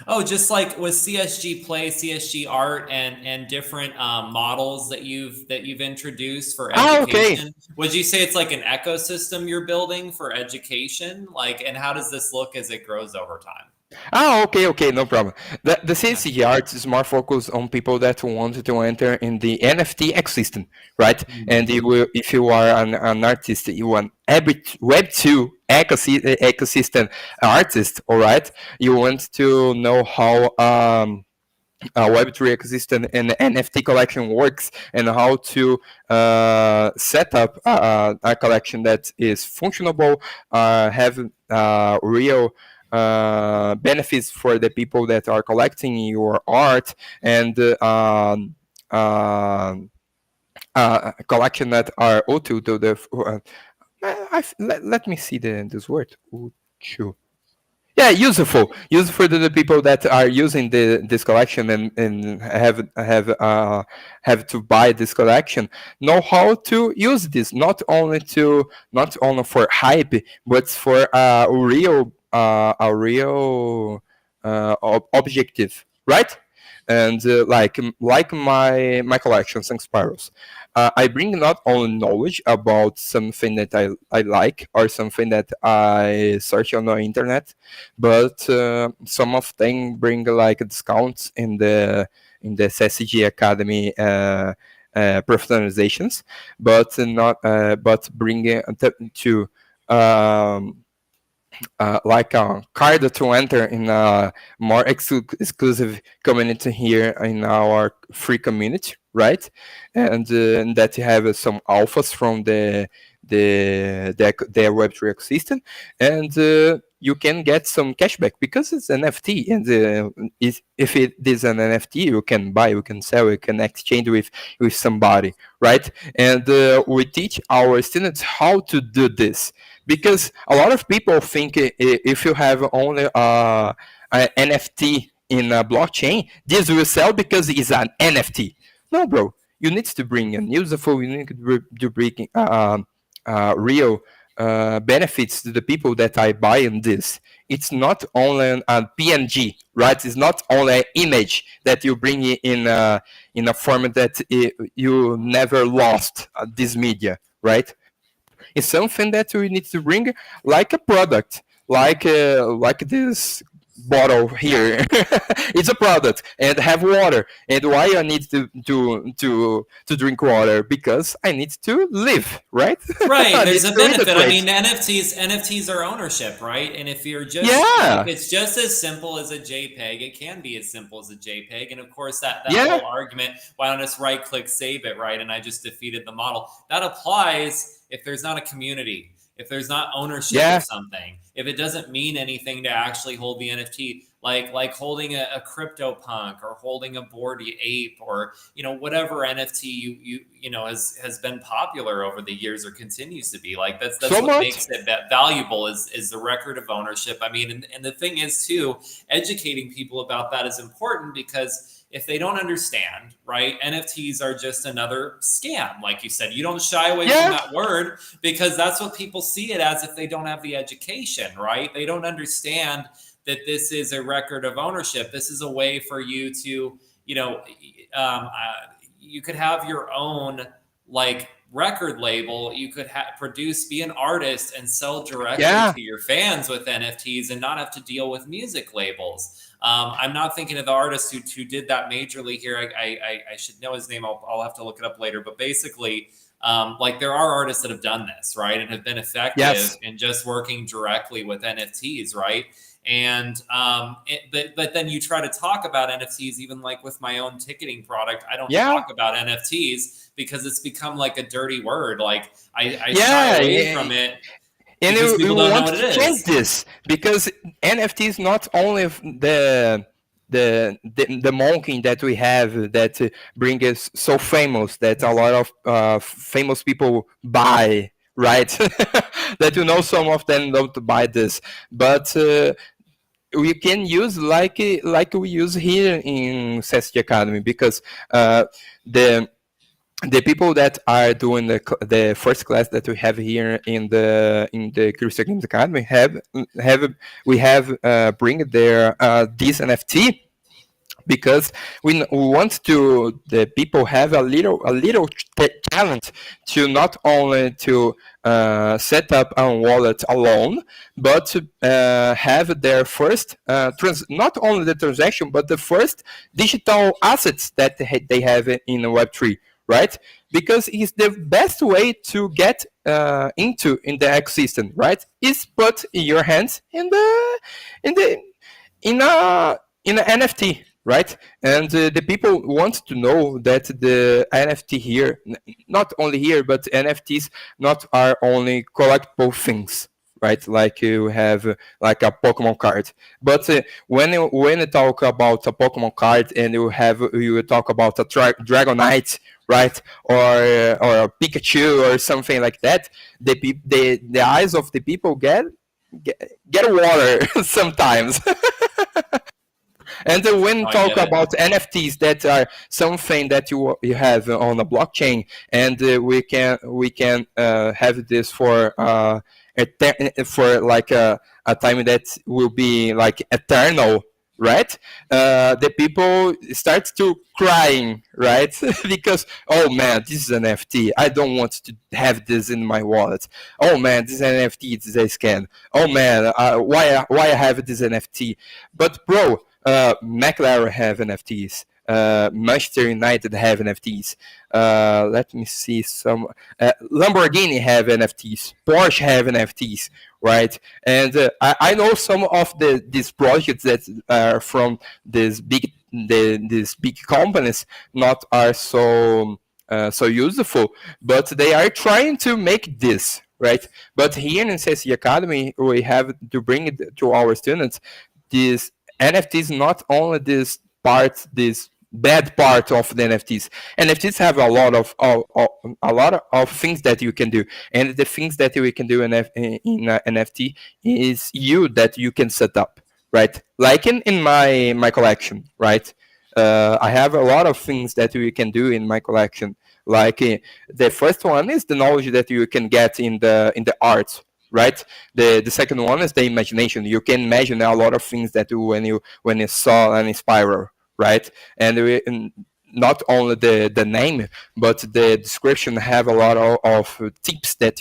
Oh, just like with CSG Play, CSG Art, and different models that you've introduced for Ah, okay. education. Would you say it's like an ecosystem you're building for education? Like, and how does this look as it grows over time? Ah, okay, okay, no problem. The Yeah. CSG art is more focused on people that want to enter in the NFT ecosystem, right? And you Mhm. will, if you are an artist, you want every Web2 ecosystem artist, all right? You want to know how Web3 ecosystem and NFT collection works, and how to set up a collection that is functionable, have real. benefits for the people that are collecting your art, and collection that are utile to the. Let me see this word. Utile. Yeah, useful to the people that are using this collection, and have to buy this collection, know how to use this, not only for hype, but for a real objective, right? And like my collection, Thanks Spirals, I bring not only knowledge about something that I like, or something that I search on the internet, but some of them bring like discounts in the CSG Academy professionalizations, but not but bringing to um, like a card to enter in a more exclusive community here in our free community, right? And that you have some alphas from the Web3 ecosystem, and you can get some cashback because it's NFT, and if it is an NFT, you can buy, you can sell, you can exchange with somebody, right? And we teach our students how to do this, because a lot of people think if you have only an NFT in a blockchain, this will sell because it's an NFT. No, bro. You need to bring a useful, you need to bring real benefits to the people that are buying this. It's not only a PNG, right? It's not only an image that you bring in a format that you never lost this media, right? It's something that we need to bring like a product, like this bottle here. It's a product, and have water. And why I need to drink water? Because I need to live, right? Right, I there's need a to benefit. I integrate. mean, NFTs are ownership, right? And if you're just if Yeah, it's just as simple as a JPEG, it can be as simple as a JPEG. And of course, that yeah, whole argument, why don't I just right click save it, right? And I just defeated the model. That applies if there's not a community, if there's not ownership of yeah, something, if it doesn't mean anything to actually hold the NFT, like holding a crypto punk, or holding a bored ape, or whatever NFT has been popular over the years, or continues to be. Like that's so what much. makes it that valuable, is the record of ownership. I mean, and the thing is too, educating people about that is important, because if they don't understand, right, NFTs are just another scam. Like you said, you don't shy away from Yeah, that word, because that's what people see it as if they don't have the education, right? They don't understand that this is a record of ownership. This is a way for you to, you could have your own like record label. You could be an artist and sell directly yeah, to your fans with NFTs, and not have to deal with music labels. I'm not thinking of the artist who did that majorly here. I should know his name. I'll have to look it up later. But basically, like there are artists that have done this, right, and have been effective yes, in just working directly with NFTs, right? And but then you try to talk about NFTs, even like with my own ticketing product, I don't yeah, talk about NFTs because it's become like a dirty word. Like I shy yeah. away from it And because you people don't know want what it to change is. this, because NFT is not only the monkey that we have that bring us so famous that a lot of famous people buy, right? That some of them don't buy this, but we can use like we use here in CSG Academy, because the people that are doing the first class that we have here in the Crystal Games Academy have bring their this NFT, because we want to the people have a little talent to not only to set up a wallet alone, but to have their first not only the transaction, but the first digital assets that they have in Web3, right? Because it's the best way to get into in the ecosystem, right? Is put in your hands in the in a in an NFT, right? And the people want to know that the NFT here, not only here, but NFTs not are only collectible things, right? Like you have like a Pokemon card. But when you talk about a Pokemon card and you talk about a Dragonite, right, or a Pikachu or something like that, the eyes of the people get, get water sometimes. And when Oh, I talk get it. about NFTs, that are something that you have on a blockchain, and we can have this for like a time that will be like eternal, right? The people start to crying, right? Because oh man, this is an NFT. I don't want to have this in my wallet. Oh man, this NFT is a scam. Oh man, why I have this NFT? But bro, McLaren have NFTs. Manchester United have NFTs. Let me see some. Lamborghini have NFTs. Porsche have NFTs, right? And I know some of these projects that are from these big companies not are so useful, but they are trying to make this right. But here in CSE Academy, we have to bring it to our students this NFTs, not only this bad part of the NFTs. NFTs have a lot of things that you can do, and the things that we can do in NFT is you that you can set up, right? Like in my collection, right? I have a lot of things that we can do in my collection. Like the first one is the knowledge that you can get in the art, right? The second one is the imagination. You can imagine a lot of things that when you saw an spiral, right? And not only the name, but the description have a lot of tips that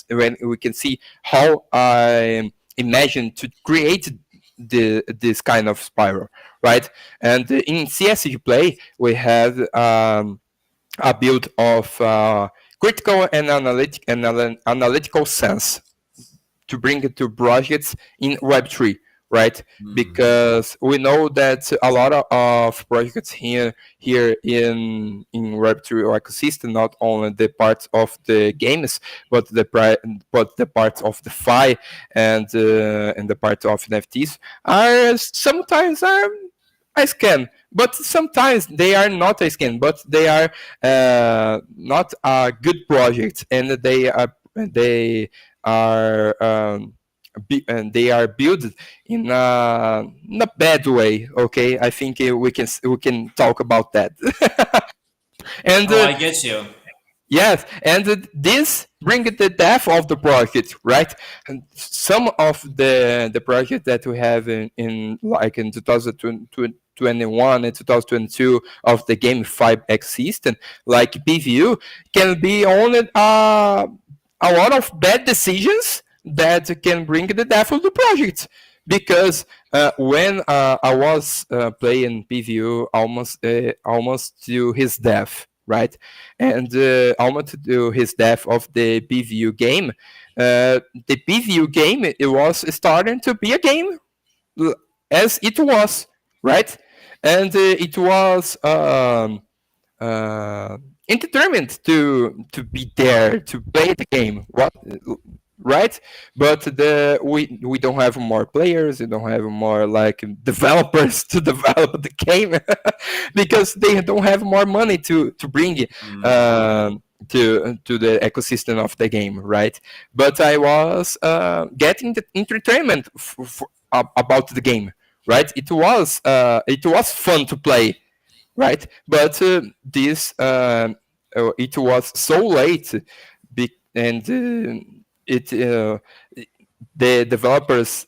when we can see how I imagine to create this kind of spiral, right? And in CSG Play, we have a build of critical and analytical sense to bring it to projects in Web3, right? Mm. Because we know that a lot of projects here in Web3 ecosystem, not only the parts of the games, but the parts of the Fi and the part of NFTs are sometimes are a scam, but sometimes they are not a scam, but they are not a good project, and and they are built in a bad way. Okay, I think we can talk about that. And Oh, I get you. yes, and this bring the death of the project, right? And some of the project that we have in like in 2021 and 2022 of the game 5X system, like PVU, can be only a lot of bad decisions that can bring the death of the project. Because when I was playing PVU almost to his death, right? And almost to his death of the PVU game, the PVU game it was starting to be a game as it was, right? And it was uh, determined to be there to play the game. What right? But we don't have more players. We don't have more like developers to develop the game because they don't have more money to bring Mm. to the ecosystem of the game, right? But I was getting the entertainment about the game, right? It was fun to play, right? But this it was so late, and it the developers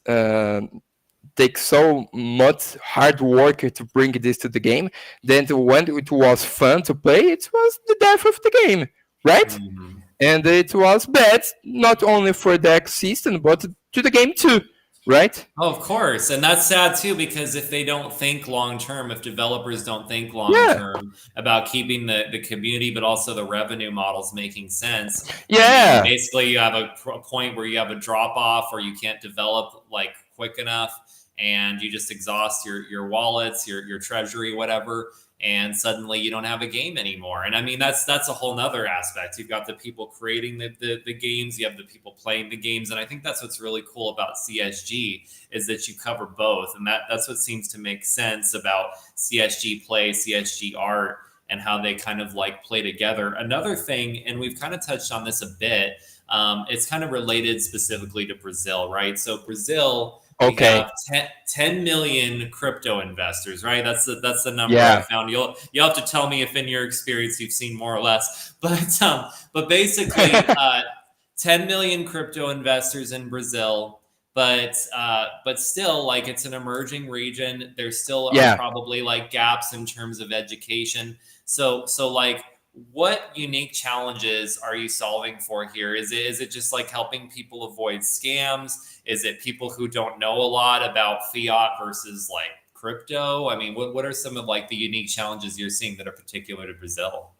take so much hard work to bring this to the game. Then when it was fun to play, it was the death of the game, right? Mm. And it was bad not only for the ecosystem but to the game too, right? Oh, of course. And that's sad too, because if they don't think long term, if developers don't think long Yeah, term about keeping the community, but also the revenue models making sense, and yeah, basically you have a point where you have a drop off or you can't develop like quick enough and you just exhaust your wallets, your treasury, whatever. and suddenly you don't have a game anymore. And I mean, that's a whole nother aspect. You've got the people creating the games, you have the people playing the games, and I think that's what's really cool about CSG is that you cover both, and that's what seems to make sense about CSG play, CSG art, and how they kind of like play together. Another thing, and we've kind of touched on this a bit, it's kind of related specifically to Brazil, right? So Brazil, we Okay. have 10 million crypto investors, right? That's the number I Yeah. found. You'll have to tell me if in your experience you've seen more or less, but basically 10 million crypto investors in Brazil. But still, like, it's an emerging region. There still are Yeah. probably like gaps in terms of education. So like, what unique challenges are you solving for here? Is it just like helping people avoid scams? Is it people who don't know a lot about fiat versus like crypto? I mean, what are some of like the unique challenges you're seeing that are particular to Brazil?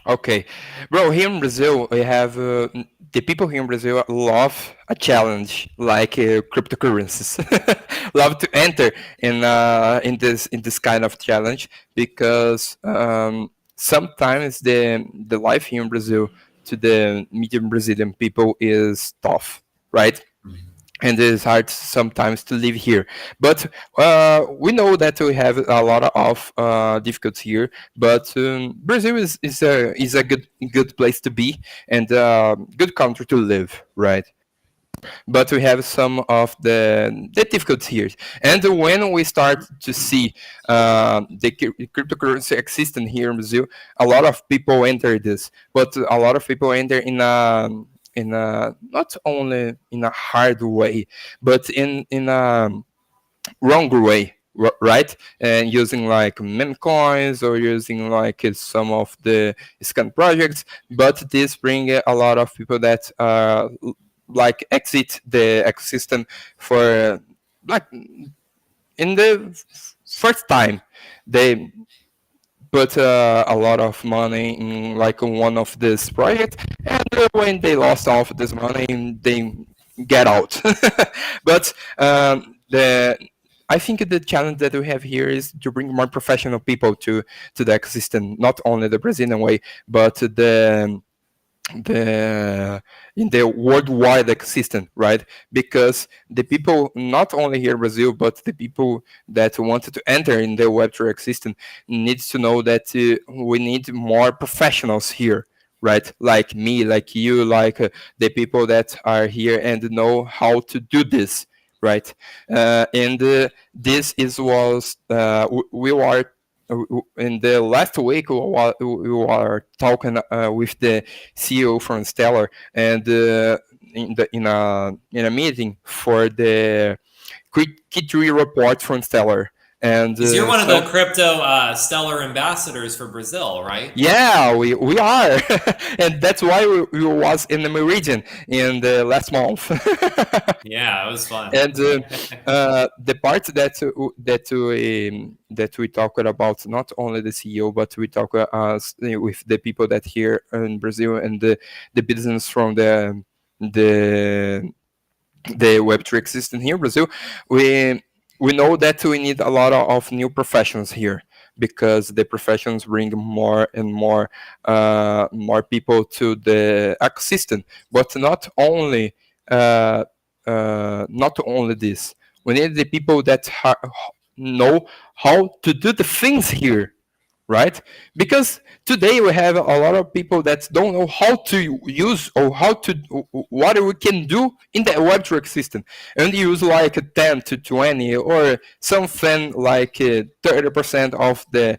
Okay, bro. Here in Brazil, we have the people here in Brazil love a challenge like cryptocurrencies. Love to enter in this kind of challenge because sometimes the life here in Brazil to the medium Brazilian people is tough, right? And it's hard sometimes to live here. But we know that we have a lot of difficulties here. But Brazil is a good place to be and good country to live, right? But we have some of the difficulties here. And when we start to see the cryptocurrency existing here in Brazil, a lot of people enter this, but a lot of people enter in a not only in a hard way, but in a wrong way, right? And using like meme coins or using like some of the scam projects, but this bring a lot of people that like exit the ecosystem for like in the first time they put a lot of money in like one of this project, and when they lost all of this money they get out. But the I think the challenge that we have here is to bring more professional people to the ecosystem, not only the Brazilian way, but the in the worldwide ecosystem, right? Because the people not only here in Brazil, but the people that wanted to enter in the Web3 ecosystem needs to know that we need more professionals here, right? Like me, like you, like the people that are here and know how to do this, right? And this is was we are in the last week we were talking with the CEO from Stellar, and in a meeting for the Q3 report from Stellar, and Because you're one of the crypto stellar ambassadors for Brazil, right? yeah, we are, and that's why we was in the Meridian in the last month. Yeah, it was fun. And the part that we talked about, not only the CEO, but we talk with the people that here in Brazil and the business from the the Web3 existing here in Brazil, we know that we need a lot of new professions here because the professions bring more and more people to the ecosystem. But not only this, we need the people that know how to do the things here, right? Because today we have a lot of people that don't know how to use or how to what we can do in the Web3 system, and use like 10 to 20 or something like 30% of the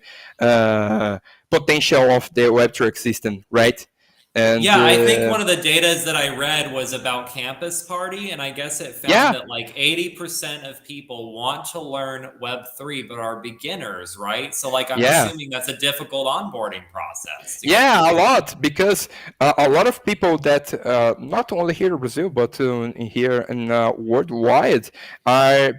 potential of the Web3 system, right? And Yeah, I think one of the datas that I read was about Campus Party, and I guess it found yeah, that like 80% of people want to learn Web3 but are beginners, right? So like I'm yeah. assuming that's a difficult onboarding process to get Yeah, a people. lot because a lot of people that not only here in Brazil but here in worldwide are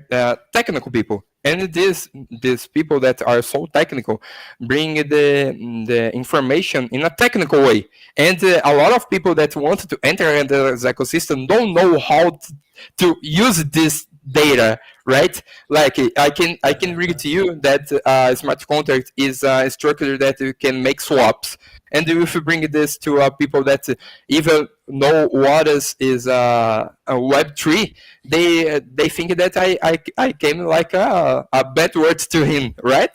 technical people, and these people that are so technical bring the information in a technical way, and a lot of people that want to enter in the ecosystem don't know how to use data, right? Like I can read to you that smart contract is a structure that you can make swaps, and if you bring this to people that even know what is a Web3, they think that I came like a bad word to him, right?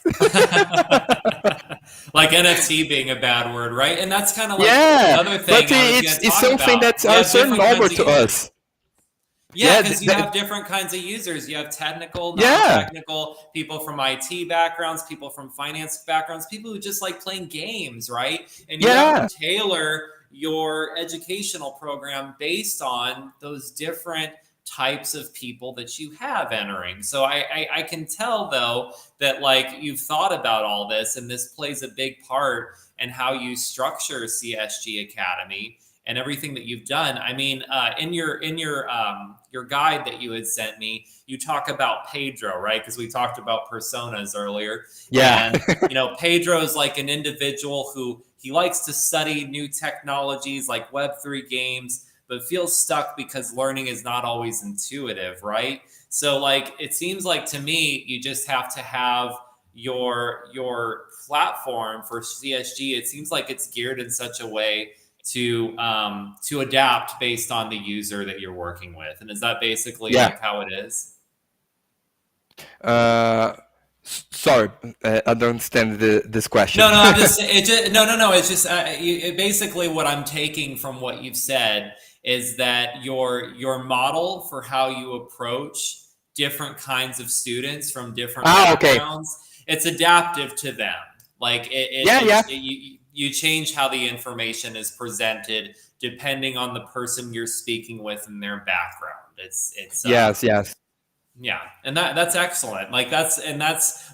Like NFT being a bad word, right? And that's kind of like Yeah, another but thing I was going to it's talk something about. that's You have also different normal kinds of to users. us. Yeah, Yeah, because you have different kinds of users. You have technical, yeah, non-technical, people from IT backgrounds, people from finance backgrounds, people who just like playing games, right? And you have to yeah, tailor your educational program based on those different types of people that you have entering. So I can tell though that like you've thought about all this, and this plays a big part in how you structure CSG Academy and everything that you've done. I mean, in your guide that you had sent me, you talk about Pedro, right? Because we talked about personas earlier, yeah, and Pedro is like an individual who he likes to study new technologies like Web3 games, but feels stuck because learning is not always intuitive, right? So like it seems like to me, you just have to have your platform for CSG. It seems like it's geared in such a way to adapt based on the user that you're working with. And is that basically yeah. like how it is? Uh, Sorry, I don't understand this question. No, no, I'm just it just no, no, no. It's just basically what I'm taking from what you've said is that your model for how you approach different kinds of students from different Okay. backgrounds, it's adaptive to them. Like Yeah, yeah. you change how the information is presented depending on the person you're speaking with and their background. It's Yes, yes. yeah, and that's excellent. Like that's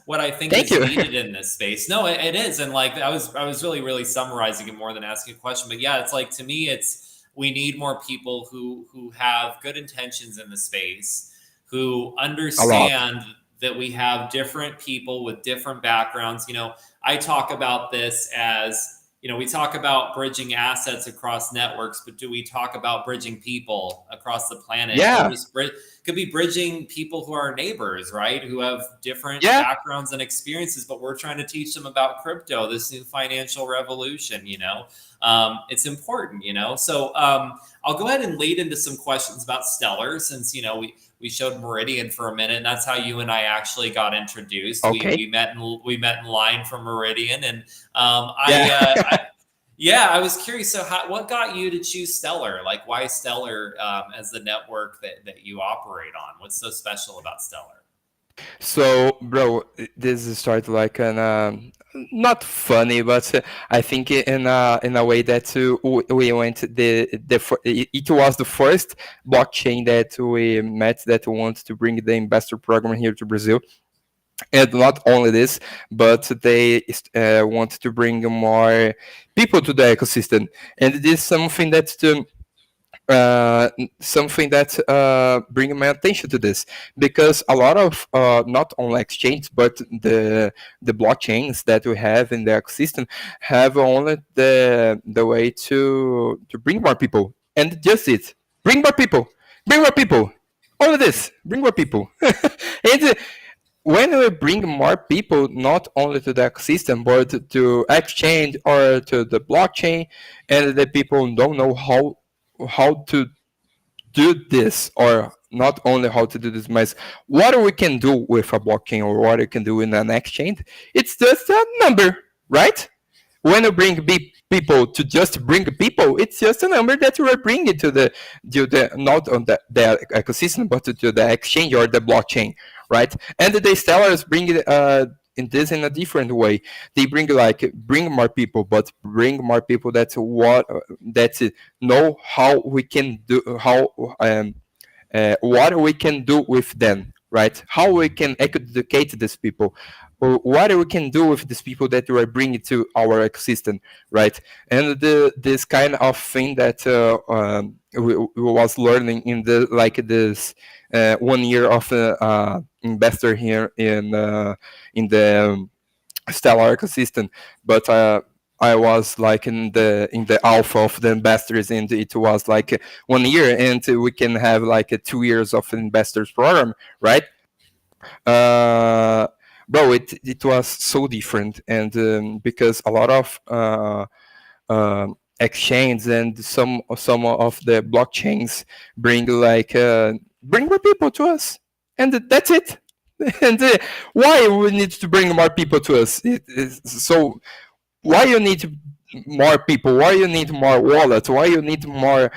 what I think Thank is you. needed in this space. No, it is, and like I was really summarizing it more than asking a question. But yeah, it's like to me, it's we need more people who have good intentions in the space, who A lot. understand that we have different people with different backgrounds. I talk about this as we talk about bridging assets across networks, but do we talk about bridging people across the planet, or Yeah, just could be bridging people who are neighbors, right? Who have different yeah. backgrounds and experiences, but we're trying to teach them about crypto, this new financial revolution. It's important. So I'll go ahead and lead into some questions about Stellar, since we showed Meridian for a minute, and that's how you and I actually got introduced. We Okay. we met in line from Meridian, and Yeah. yeah, I was curious. So, what got you to choose Stellar? Like, why Stellar as the network that you operate on? What's so special about Stellar? So, bro, this started like an not funny, but I think in a way that we went it was the first blockchain that we met that wanted to bring the investor program here to Brazil. And not only this, but they want to bring more people to the ecosystem, and this is uh, something that bring my attention to this, because a lot of not only exchange but the blockchains that we have in the ecosystem have only the way to bring more people, and just it, bring more people, only this, bring more people. And when we bring more people, not only to the ecosystem, but to exchange or to the blockchain, and the people don't know how to do this, or not only how to do this, but what we can do with a blockchain or what we can do in an exchange, it's just a number, right? When you bring people to just bring people, it's just a number that you are bringing to the not on the ecosystem, but to the exchange or the blockchain, right? And the sellers bring it in this in a different way. They bring more people, but bring more people that know how we can do how what we can do with them, right? How we can educate these people, or what we can do with these people that we are bringing to our ecosystem, right? And this kind of thing that we was learning in this 1 year of investor here in the Stellar ecosystem, but I was like in the alpha of the investors, and it was like 1 year, and we can have like a 2 years of investors program, right? uh, Bro, it was so different, and because a lot of exchange and some of the blockchains bring like bring more people to us, and that's it. And why we need to bring more people to us? It is so why you need more people, why you need more wallets, why you need more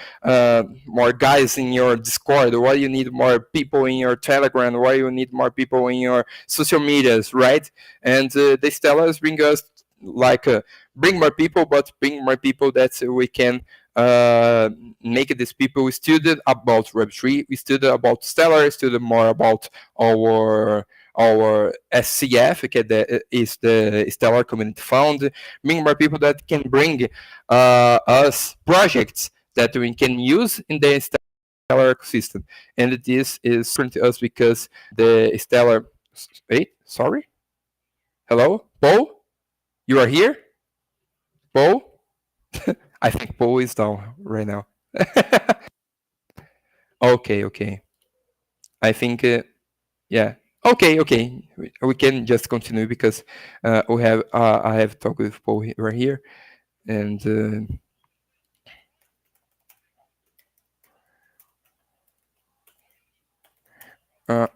guys in your Discord, why you need more people in your Telegram, why you need more people in your social medias, right? And the stellars bring us like bring more people, but bring more people that we can uh, make these people studied about Web3, we studied about stellar, studied more about our SCF, okay, that is the Stellar Community Fund, bring more people that can bring us projects that we can use in the Stellar ecosystem. And this is different to us because the Stellar. Wait, sorry? Hello? Paul? You are here? Paul? I think Paul is down right now. Okay, okay. I think, yeah. Okay, okay. We can just continue because we have I have talked with Paul right here, and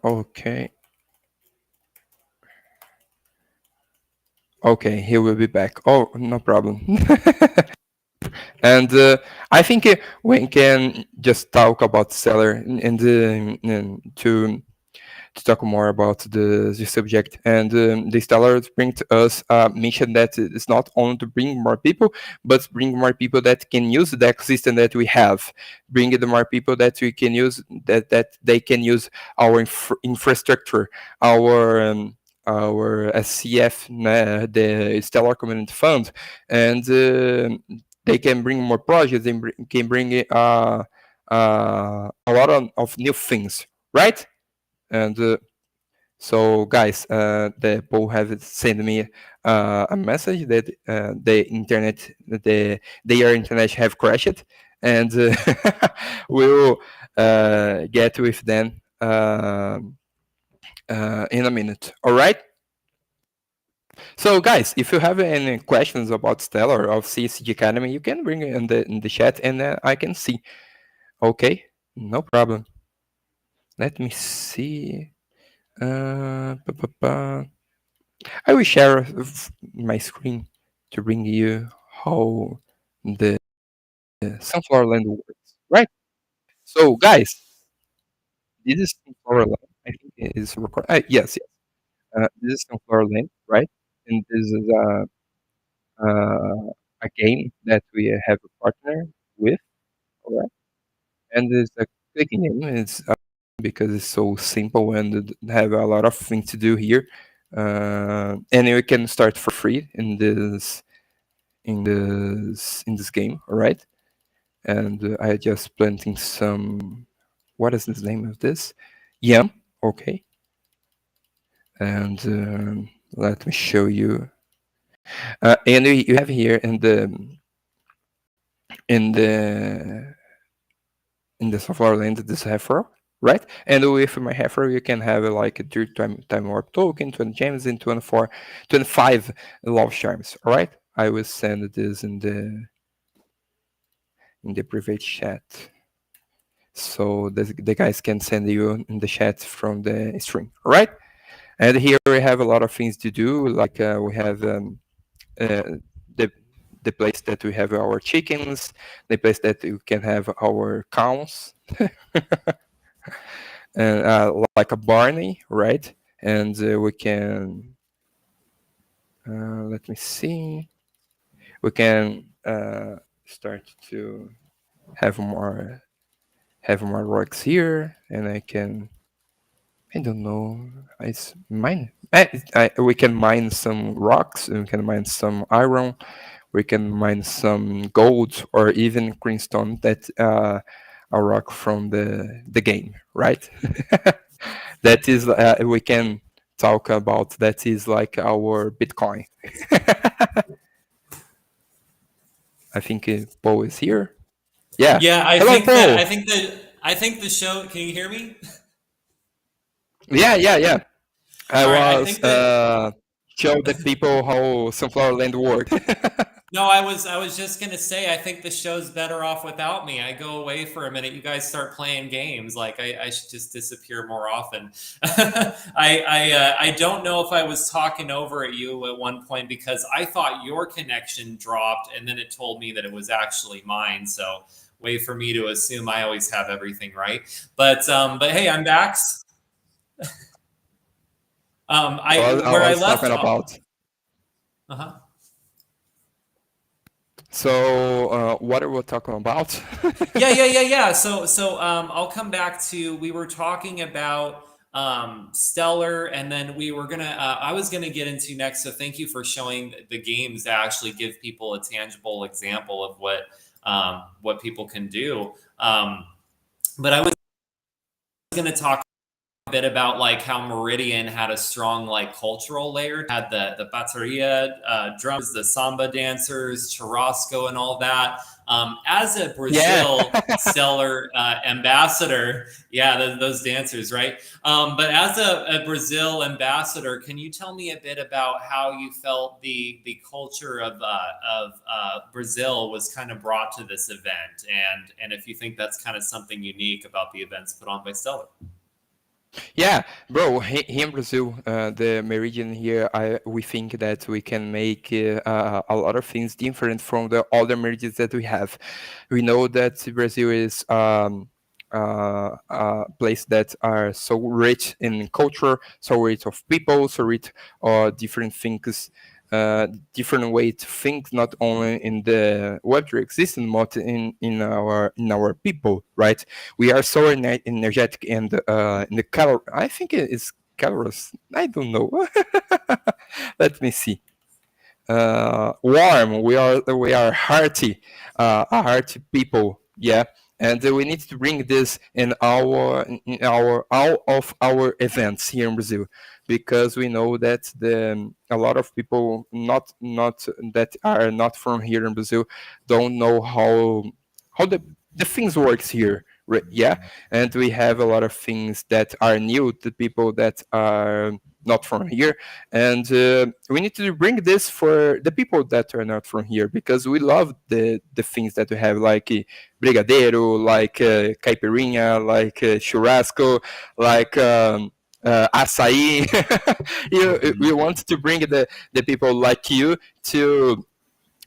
okay, okay, he will be back. Oh, no problem. And I think we can just talk about seller and to talk more about the subject. And the Stellars bring to us a mission that is not only to bring more people, but bring more people that can use the ecosystem that we have. Bring the more people that we can use, that they can use our infrastructure, our SCF, the Stellar Community Fund, and they can bring more projects and can bring a lot of new things, right? And so, guys, the Paul have sent me a message that the internet, their internet have crashed, and we'll get with them in a minute. All right. So, guys, if you have any questions about Stellar or CSG Academy, you can bring it in the chat, and I can see. Okay, no problem. Let me see. I will share my screen to bring you how the sunflower land works. Right. So, guys, this is sunflower land. I think it is record. Yes, yes. This is sunflower land, right? And this is a game that we have a partner with. All right. And it's a quick game. It's because it's so simple and have a lot of things to do here. And you can start for free in this game, all right? And I just planting some. What is the name of this? Yam. Okay. And let me show you. And you have here in the in the software land this heifer, right? And with my heifer, you can have like a 3 time warp token, 20 gems, and 25 love charms. All right, I will send this in the private chat, so the guys can send you in the chat from the stream. All right, and here we have a lot of things to do. Like we have the the place that we have our chickens, the place that we can have our cows, and like a Barney, right? And we can let me see. We can start to have more rocks here, and I don't know. It's mine. We can mine some rocks. We can mine some iron. We can mine some gold or even greenstone. That a rock from the game, right? That is we can talk about. That is like our Bitcoin. I think Paul is here. Yeah. Yeah, I Hello, think that Paul. I think the show. Can you hear me? Yeah, yeah, yeah. I All right, I was think that show the people how Sunflower Land worked. no, I was just gonna say I think the show's better off without me. I go away for a minute. You guys start playing games. Like I should just disappear more often. I don't know if I was talking over at you at one point because I thought your connection dropped and then it told me that it was actually mine. So way for me to assume I always have everything right. But hey, I'm back. I I where I was left talking off. about. Uh-huh. So, what are we talking about? Yeah. So I'll come back to we were talking about Stellar, and then we were gonna I was gonna get into next. So thank you for showing the games that actually give people a tangible example of what people can do. But I was gonna talk a bit about like how Meridian had a strong like cultural layer, had the bateria drums, the samba dancers, churrasco, and all that. As a Yeah. Brazil stellar ambassador, yeah, those dancers, right? But as a Brazil ambassador, can you tell me a bit about how you felt the culture of Brazil was kind of brought to this event, and if you think that's kind of something unique about the events put on by Stellar? Yeah, bro. Here in Brazil, the Meridian here, we think that we can make a lot of things different from the other meridians that we have. We know that Brazil is a place that are so rich in culture, so rich of people, so rich different things. Different way to think, not only in the Web3 existence, but in our people, right? We are so energetic and in the color. I think it is colors. I don't know. Let me see. Warm. We are hearty, a hearty people. Yeah, and we need to bring this in our all of our events here in Brazil, because we know that a lot of people not that are not from here in Brazil don't know how the things works here. Right? Yeah, and we have a lot of things that are new to people that are not from here, and we need to bring this for the people that are not from here, because we love the things that we have, like brigadeiro, like caipirinha, like churrasco, like açaí. We Mhm. want to bring the people like you to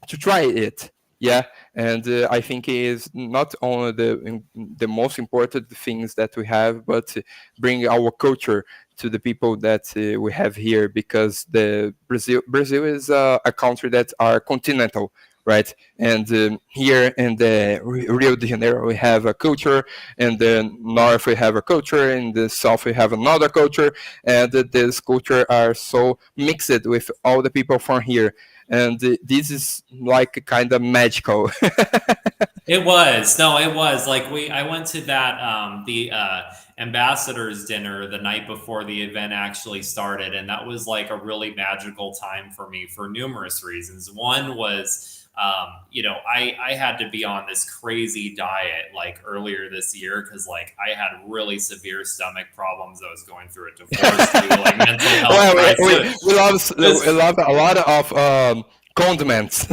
try it. Yeah, and I think it is not only the most important things that we have, but bring our culture to the people that we have here, because the Brazil is a country that are continental, right? And here in the Rio de Janeiro we have a culture, in the north we have a culture, in the south we have another culture, and this culture are so mixed with all the people from here, and this is like kind of magical. It was. No, it was. Like I went to that the ambassadors dinner the night before the event actually started, and that was like a really magical time for me for numerous reasons. One was I had to be on this crazy diet like earlier this year because like I had really severe stomach problems. I was going through a divorce too, like mental health Well, crisis. we It love a lot of condiments.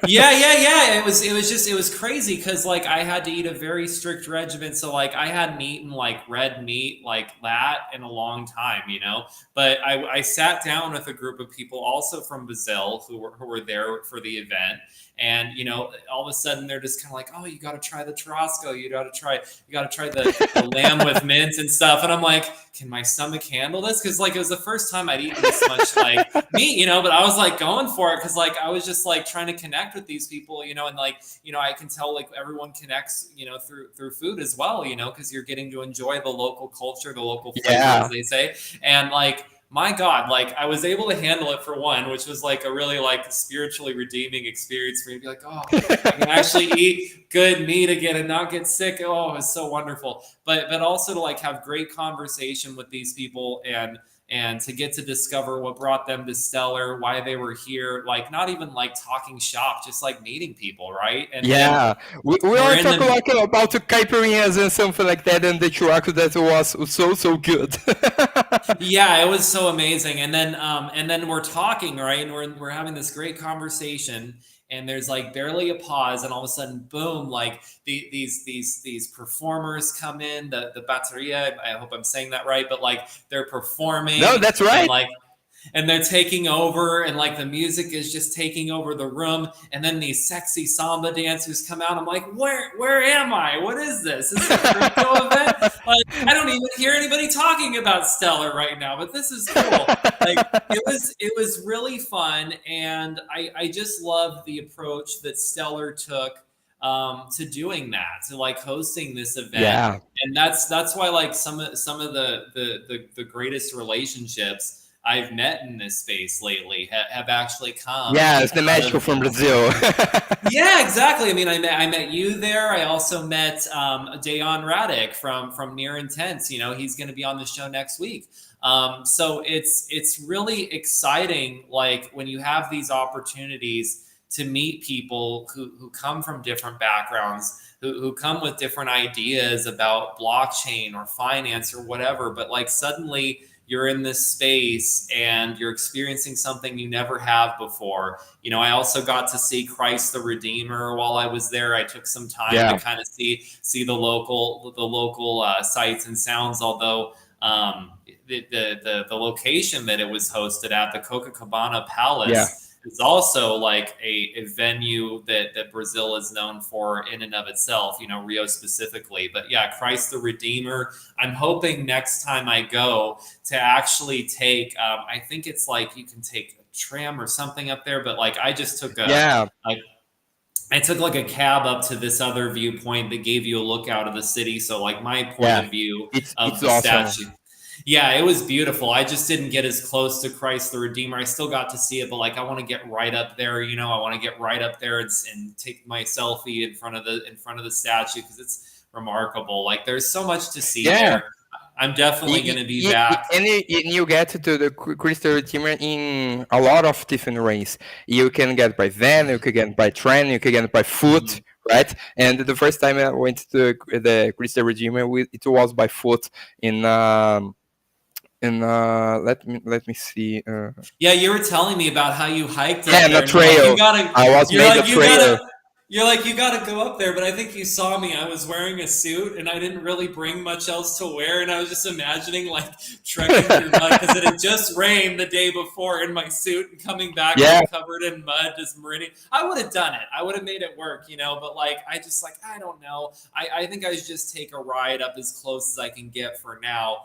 yeah. It was crazy because like I had to eat a very strict regimen. So like I hadn't eaten like red meat like that in a long time, you know. But I sat down with a group of people also from Brazil who were there for the event. And you know, all of a sudden they're just kind of like, "Oh, you got to try the churrasco. You got to try the lamb with mint and stuff." And I'm like, "Can my stomach handle this?" Because like it was the first time I'd eaten this much like meat, you know. But I was like going for it because like I was just like trying to connect with these people, you know, and like you know I can tell like everyone connects, you know, through food as well, you know, because you're getting to enjoy the local culture, the local flavor, as Yeah. they say, and like my God, like I was able to handle it for one, which was like a really like spiritually redeeming experience for me to be like, oh, I can actually eat good meat again and not get sick. Oh, it's so wonderful. But also to like have great conversation with these people and to get to discover what brought them to Stellar, why they were here, like not even like talking shop, just like meeting people, right? And then Yeah, we we're were in talking the like about the caipirinhas and something like that, and the churrasco that was so good. yeah, it was so amazing. And then we're talking, right? And we're having this great conversation, and there's like barely a pause, and all of a sudden, boom, like these performers come in, the batteria, I hope I'm saying that right, but like they're No, performing, that's and right. like and they're taking over, and like the music is just taking over the room, and then these sexy samba dancers come out. I'm like, where am I? What is this? Is this a crypto event? Like, I don't even hear anybody talking about Stellar right now, but this is cool. Like, it was really fun, and I just love the approach that Stellar took to doing that, to like hosting this event. Yeah, And that's why like some of the greatest relationships I've met in this space lately have actually come yeah, it's the out magical of. from Brazil. Yeah, exactly. I mean, I met you there. I also met Dayon Radek from Near Intense. You know, he's going to be on the show next week. So it's really exciting. Like when you have these opportunities to meet people who come from different backgrounds, who come with different ideas about blockchain or finance or whatever, but like suddenly you're in this space and you're experiencing something you never have before. You know, I also got to see Christ the Redeemer while I was there. I took some time to Yeah, kind of see the local sights and sounds. Although the location that it was hosted at, the Copacabana yeah, Palace, is also like a venue that Brazil is known for in and of itself. You know, Rio specifically. But yeah, Christ the Redeemer. I'm hoping next time I go to actually take. I think it's like you can take a tram or something up there, but like I just took yeah, I took like a cab up to this other viewpoint that gave you a look out of the city. So like my point yeah. of view It's of the awesome. statue. Yeah, it was beautiful. I just didn't get as close to Christ the Redeemer. I still got to see it, but like I want to get right up there. You know, I want to get right up there and take my selfie in front of the statue because it's remarkable. Like there's so much to see Yeah, there. I'm definitely going to be back. and you get to the crystal redeemer in a lot of different ways. You can get by van, you can get by train, you can get by foot, Mhm. right? And the first time I went to the crystal redeemer, it was by foot in let me see. Yeah, you were telling me about how you hiked Yeah, up in a there, and you're like, you trail. gotta, I was you're made a like, you trail. gotta, you're like, you gotta go up there. But I think you saw me. I was wearing a suit, and I didn't really bring much else to wear, and I was just imagining like trekking through mud because it had just rained the day before in my suit, and coming back Yeah, all covered in mud, just meridian. I would have done it. I would have made it work, you know. But like, I don't know. I think I should just take a ride up as close as I can get for now.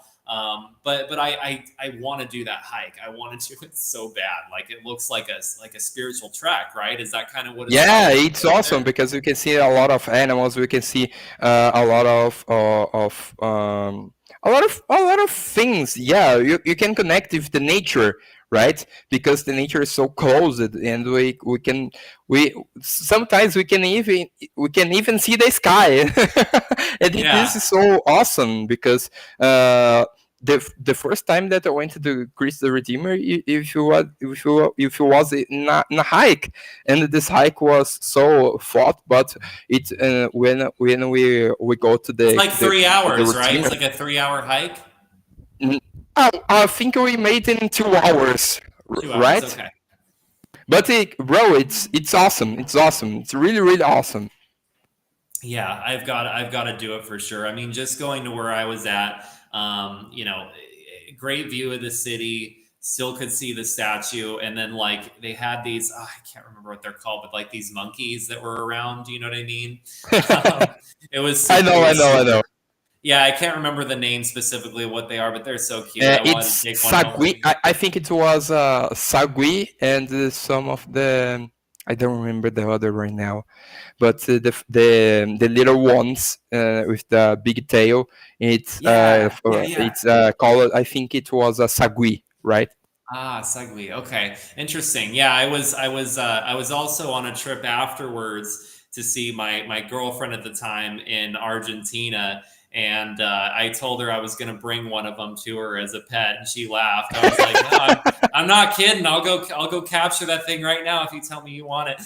But I want to do that hike. I want to do it so bad. Like it looks like a spiritual trek, right? Is that kind of what it's yeah, like it's up awesome there? because we can see a lot of animals. We can see a lot of things. Yeah, you can connect with the nature, right? Because the nature is so closed, and we sometimes we can even see the sky, and Yeah. this is so awesome because. The first time that I went to the Christ the Redeemer, if you was in a hike, and this hike was so fought, but when we go to It's the like the, 3 hours, the right? It's redeemer. like a 3 hour hike. I think we made it in 2 hours, 2 hours. right? Okay. But bro, it's awesome. It's awesome. It's really really awesome. Yeah, I've got to do it for sure. I mean, just going to where I was at, great view of the city. Still could see the statue, and then like they had these. Oh, I can't remember what they're called, but like these monkeys that were around. You know what I mean? Um, it was I it know, I was know, I know. super. Yeah, I can't remember the name specifically of what they are, but they're so cute. I wanted to It's take one home with sagui. me. I think it was sagui and some of the. I don't remember the other right now, but the little ones with the big tail, Yeah, yeah, yeah. it's called. I think it was a sagui, right? Ah, Segway. Okay, interesting. Yeah, I was also on a trip afterwards to see my girlfriend at the time in Argentina, And I told her I was going to bring one of them to her as a pet, and she laughed. I was like, "No, I'm not kidding. I'll go capture that thing right now if you tell me you want it."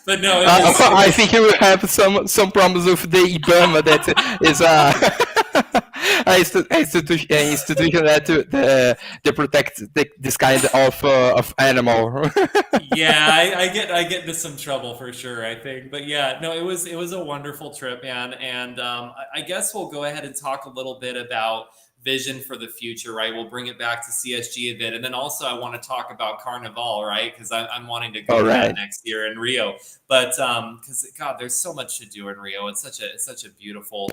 But no, it I was think you will have some problems with the IBAMA that is a institution that they protect this kind of animal. yeah, I get into some trouble for sure, I think. But yeah, no, it was a wonderful trip, man. And I guess we'll go ahead and talk a little bit about vision for the future, right? We'll bring it back to CSG a bit, and then also I want to talk about Carnival, right? Because I'm wanting to go All to that right. next year in Rio. But because God, there's so much to do in Rio. It's such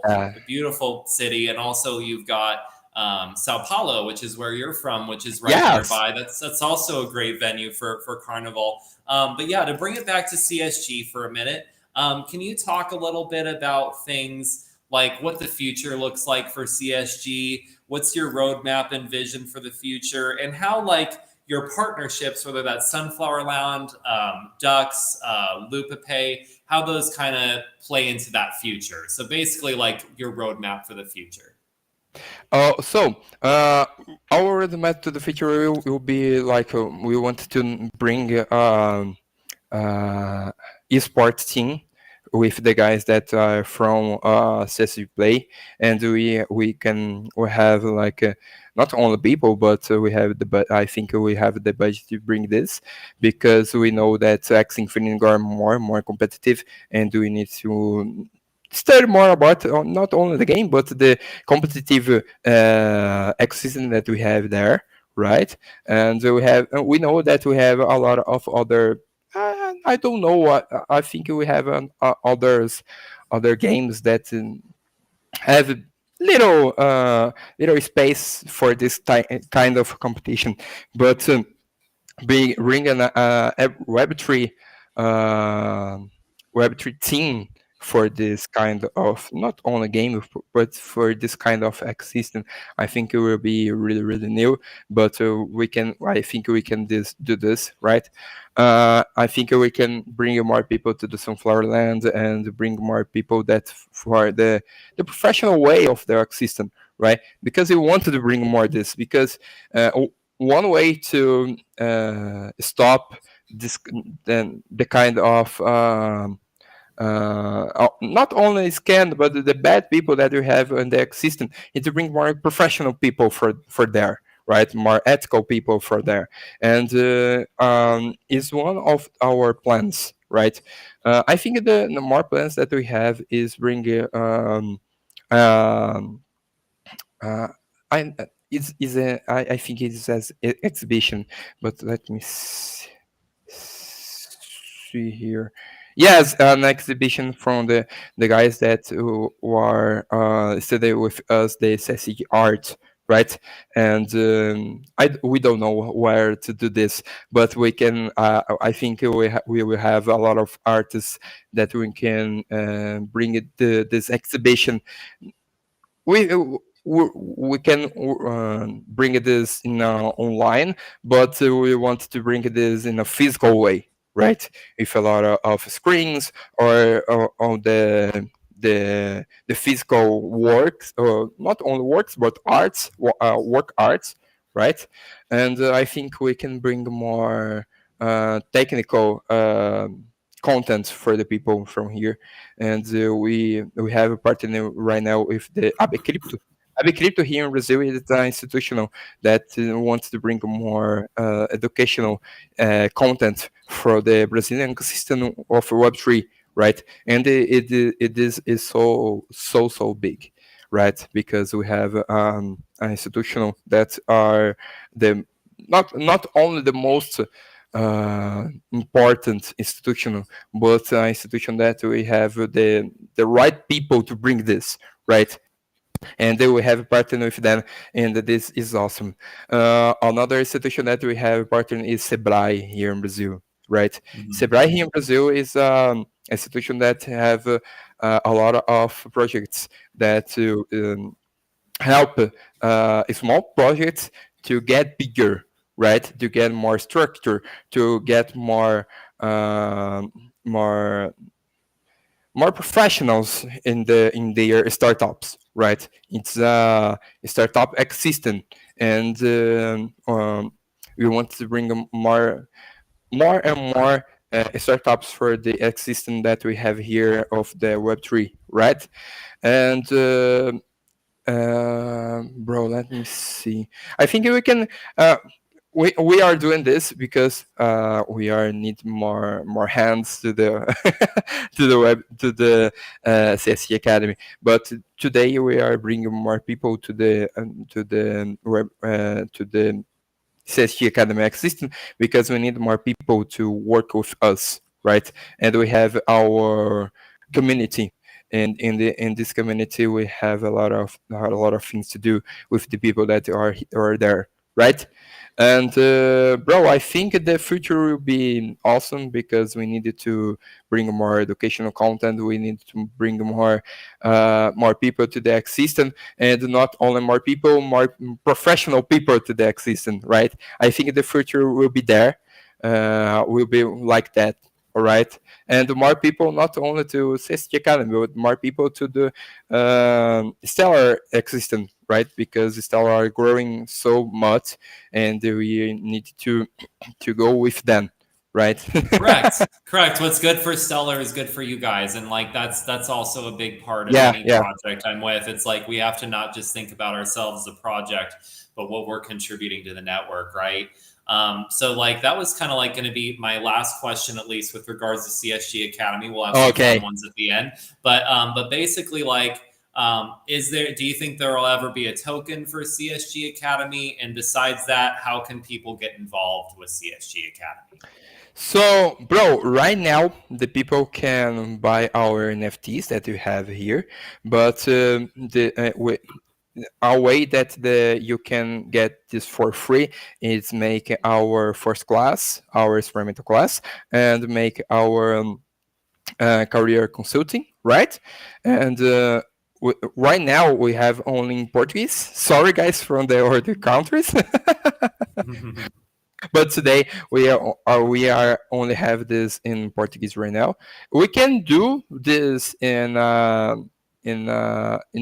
Uh, a beautiful city, and also you've got Sao Paulo, which is where you're from, which is right yes. nearby. That's also a great venue for Carnival. But yeah, to bring it back to CSG for a minute, can you talk a little bit about things like what the future looks like for CSG? What's your roadmap and vision for the future, and how like your partnerships, whether that's Sunflower Land, Ducks, Lupa how those kind of play into that future? So basically, like your roadmap for the future. So, our roadmap to the future will be like we want to bring uh, esports team with the guys that are from CSG Play, and we have like not only people, but we have I think we have the budget to bring this because we know that X Infinity are more and more competitive, and we need to study more about not only the game but the competitive ecosystem that we have there, right? And we know that we have a lot of other I don't know what I think we have other games that have little space for this kind of competition, but bringing a uh, Web3 team for this kind of not only game but for this kind of ecosystem. I think it will be really new, but I think we can do this right. I think we can bring more people to the Sunflower Land and bring more people that for the professional way of the ecosystem, right? Because we wanted to bring more this because uh, one way to stop this the kind of not only scam but the bad people that you have in the system is to bring more professional people for there, right? More ethical people for there, and is one of our plans, right? I think the more plans that we have is bring um, uh, I is a I think it is as exhibition, but let me see here. Yes, an exhibition from the guys that who are study with us the SSG art, right? And we don't know where to do this, but we can. I think we will have a lot of artists that we can bring it this exhibition we we can bring this in online, but we want to bring this in a physical way, right? With a lot of screens or on the physical works, or not only works but arts, work arts, right? And I think we can bring more technical content for the people from here, and we have a partner right now with the AB Crypto. AB Crypto here in Brazil is an institutional that wants to bring more educational content for the Brazilian ecosystem of Web3, right? And it is so big, right? Because we have an institutional that are the not only the most important institution, but an institution that we have the right people to bring this, right? And then we have a partner with them, and this is awesome. Another institution that we have a partner is Sebrae here in Brazil, right? Mhm. Sebrae here in Brazil is institution that have a lot of projects that help small projects to get bigger, right? To get more structure, to get more more professionals in their startups, right? It's a startup ecosystem, and we want to bring more and more startups for the ecosystem that we have here of the Web3, right? And bro, let me see. I think we can. We are doing this because we are need more hands to the to the CSC Academy. But today we are bringing more people to the web to the CSG academic system because we need more people to work with us, right? And we have our community, and in this community we have a lot of things to do with the people that are there, right? And bro, I think the future will be awesome because we needed to bring more educational content. We need to bring more people to the system, and not only more people, more professional people to the system, right? I think the future will be there, will be like that. All right, and more people not only to CSG Academy, but more people to the Stellar ecosystem, right? Because Stellar are growing so much, and we need to go with them, right? Correct. Correct. What's good for Stellar is good for you guys. And like that's also a big part of Yeah, any yeah. project I'm with. It's like we have to not just think about ourselves as a project, but what we're contributing to the network, right? So like that was kind of like going to be my last question, at least with regards to CSG Academy. We'll have some fun Okay. ones at the end. But basically like is there do you think there will ever be a token for CSG Academy? And besides that, how can people get involved with CSG Academy? So, bro, right now the people can buy our NFTs that we have here, but a way that you can get this for free is make our first class, our experimental class, and make our career consulting, right? And right now we have only in Portuguese. Sorry, guys, from the other countries. But today we are only have this in Portuguese right now. We can do this in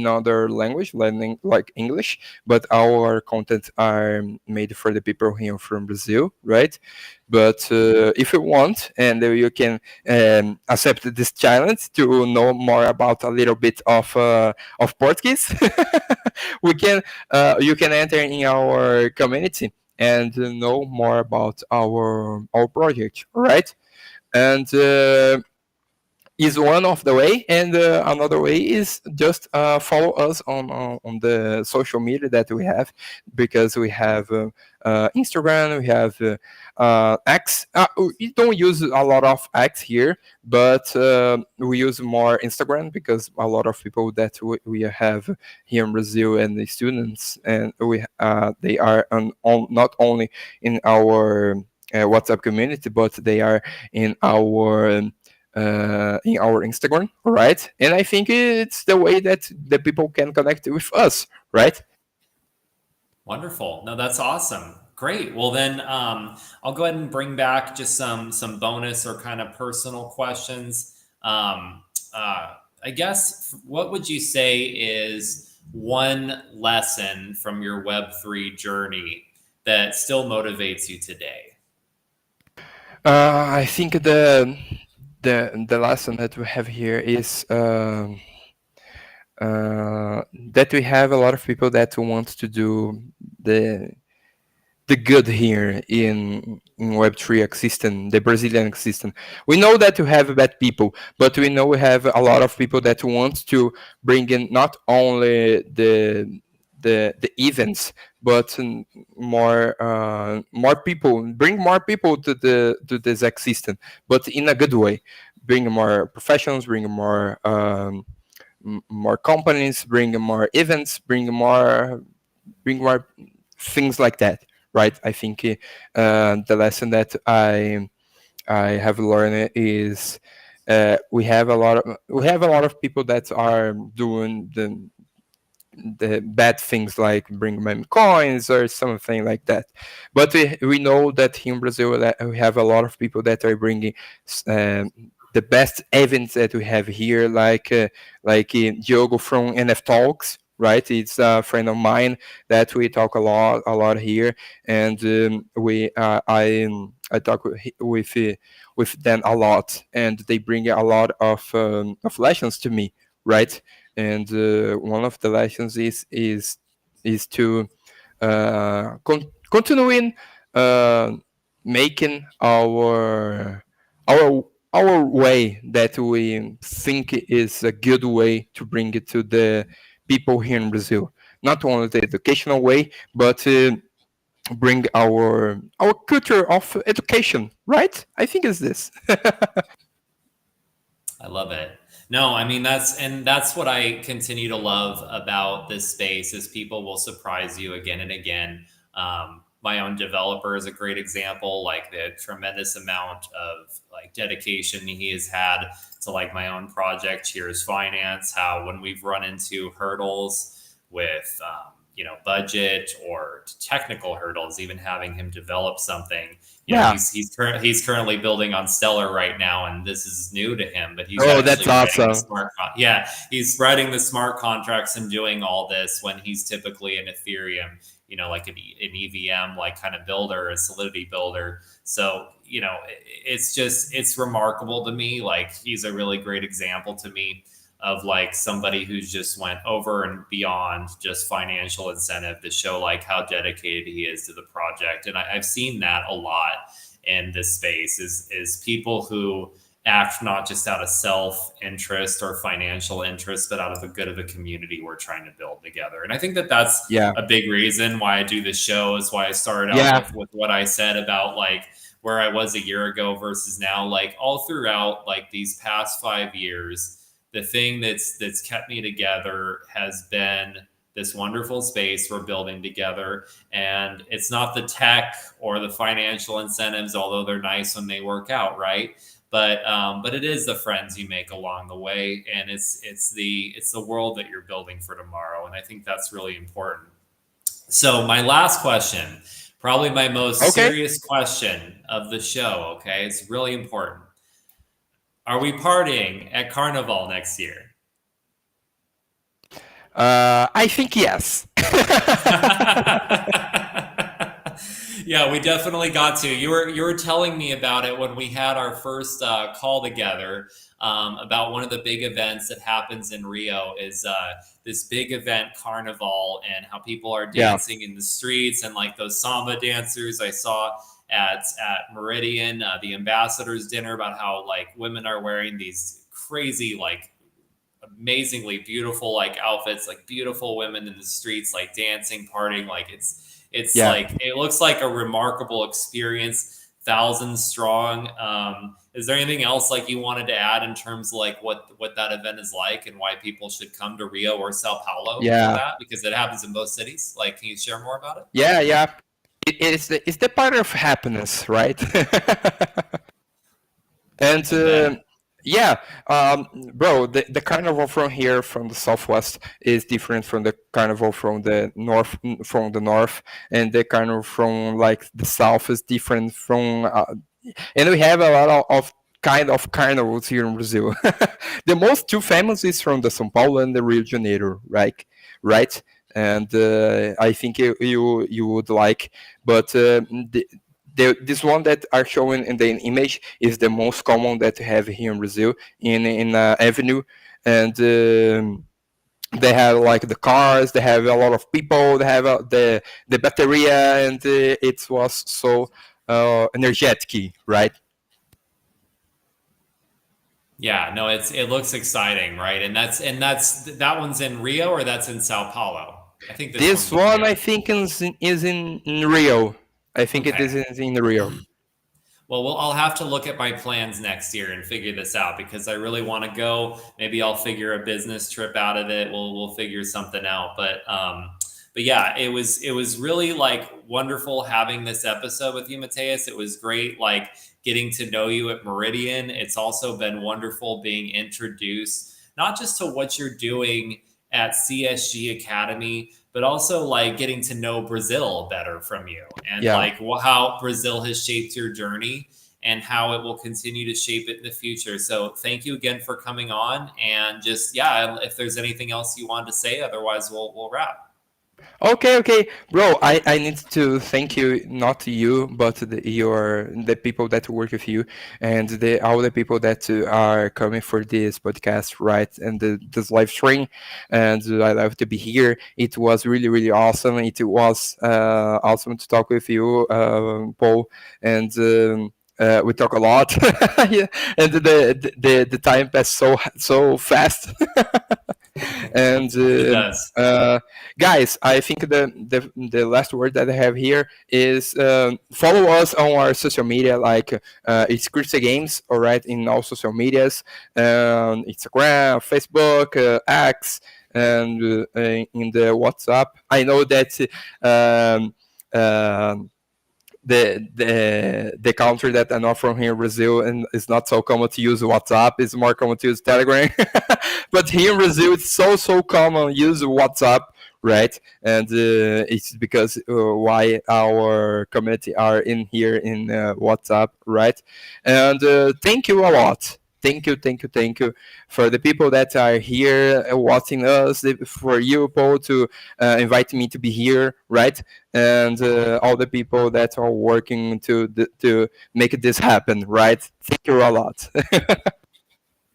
other language, like English, but our content are made for the people here from Brazil, right? But if you want, and you can accept this challenge to know more about a little bit of Portuguese, we can you can enter in our community and know more about our project, right? And is one of the way, and another way is just follow us on the social media that we have, because we have Instagram, we have X. We don't use a lot of X here, but we use more Instagram because a lot of people that we have here in Brazil and the students, and we they are not only in our WhatsApp community, but they are in our Instagram, right? And I think it's the way that the people can connect with us, right? Wonderful. No, that's awesome. Great. Well, then I'll go ahead and bring back just some bonus or kind of personal questions. I guess what would you say is one lesson from your Web3 journey that still motivates you today? I think the lesson that we have here is that we have a lot of people that want to do the good here in Web3 ecosystem, the Brazilian ecosystem. We know that we have bad people, but we know we have a lot of people that want to bring in not only the events, but more people, bring more people to this ecosystem, but in a good way. Bring more professionals, bring more companies, bring more events, bring more things like that, right? I think the lesson that I have learned is we have a lot of people that are doing the bad things like bring meme coins or something like that, but we know that here in Brazil that we have a lot of people that are bringing the best events that we have here, like Diogo from NF Talks, right? It's a friend of mine that we talk a lot here, and we I talk with them a lot, and they bring a lot of lessons to me, right? And one of the lessons is to continuing uh, making our our way that we think is a good way to bring it to the people here in Brazil. Not only the educational way, but bring our culture of education. Right? I think it's this. I love it. No, I mean that's what I continue to love about this space is people will surprise you again and again. My own developer is a great example, like the tremendous amount of like dedication he has had to like my own project, Cheers Finance. How when we've run into hurdles with budget or technical hurdles, even having him develop something. Yeah. He's currently building on Stellar right now, and this is new to him. But he's Oh, that's actually writing the awesome. he's writing the smart contracts and doing all this when he's typically an Ethereum, like an EVM like kind of builder, a Solidity builder. So it's remarkable to me. Like he's a really great example to me of like somebody who's just went over and beyond just financial incentive to show like how dedicated he is to the project. And I've seen that a lot in this space is people who act not just out of self-interest or financial interest, but out of the good of the community we're trying to build together. And I think that that's Yeah. a big reason why I do this show, is why I started out Yeah. with what I said about like where I was a year ago versus now. Like all throughout like these past 5 years, the thing that's kept me together has been this wonderful space we're building together. And it's not the tech or the financial incentives, although they're nice when they work out, right? But it is the friends you make along the way, and it's the world that you're building for tomorrow. And I think that's really important. So my last question, probably my most Okay. serious question of the show, okay? It's really important. Are we partying at Carnival next year? I think yes. Yeah, we definitely got to. You were telling me about it when we had our first call together, about one of the big events that happens in Rio is this big event Carnival, and how people are Yeah. dancing in the streets, and like those samba dancers I saw at Meridian, the ambassadors dinner, about how like women are wearing these crazy like amazingly beautiful like outfits, like beautiful women in the streets, like dancing, partying. Like it's Yeah. like it looks like a remarkable experience, thousands strong. Is there anything else like you wanted to add in terms of like what that event is like and why people should come to Rio or Sao Paulo for Yeah. that? Because it happens in both cities. Like, can you share more about it? Yeah. Yeah. It's the part of happiness, right? And I bet. yeah, bro, the carnival from here, from the southwest, is different from the carnival from the north, and the carnival from like the south is different from. And we have a lot of kind of carnivals here in Brazil. The most two famous is from the São Paulo and the Rio de Janeiro, right? Right. And I think you would like, but this one that are showing in the image is the most common that we have here in Brazil in Avenue, and they have like the cars, they have a lot of people, they have the battery, and it was so energetic, right? Yeah, no, it looks exciting, right? And that's that one's in Rio, or that's in Sao Paulo. I think this This one's in one Rio. I think is in Rio. I think it Okay. is in Rio. Well, I'll have to look at my plans next year and figure this out, because I really want to go. Maybe I'll figure a business trip out of it. We'll figure something out. But yeah, it was really like wonderful having this episode with you, Mateus. It was great like getting to know you at Meridian. It's also been wonderful being introduced not just to what you're doing at CSG Academy, but also like getting to know Brazil better from you, and Yeah. like how Brazil has shaped your journey. and how it will continue to shape it in the future. So thank you again for coming on, and just, yeah, if there's anything else you wanted to say, otherwise we'll wrap. Okay, bro. I need to thank you, not you, but the people that work with you, and all the people that are coming for this podcast, right? And this live stream, and I love to be here. It was really awesome. It was awesome to talk with you, Paul, and. We talk a lot, yeah, and the time passed so fast. And It does. guys, I think the last word that I have here is follow us on our social media, like it's Crypto Games, all right, in all social medias, Instagram, Facebook, X, and in the WhatsApp. I know that um, the country that I'm not from here, Brazil, and it's not so common to use WhatsApp. It's more common to use Telegram. But here in Brazil, it's so common to use WhatsApp, right? And it's because why our community are in here in WhatsApp, right? And thank you a lot. Thank you for the people that are here watching us, for you, Paul, to invite me to be here, right? And all the people that are working to make this happen, right? Thank you a lot.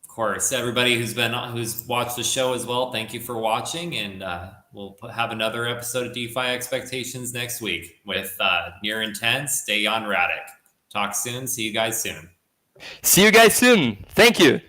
Of course, everybody who's watched the show as well, thank you for watching, and we'll have another episode of DeFi Expectations next week with Near Intense, Day on Radic. Talk soon. See you guys soon. See you guys soon. Thank you.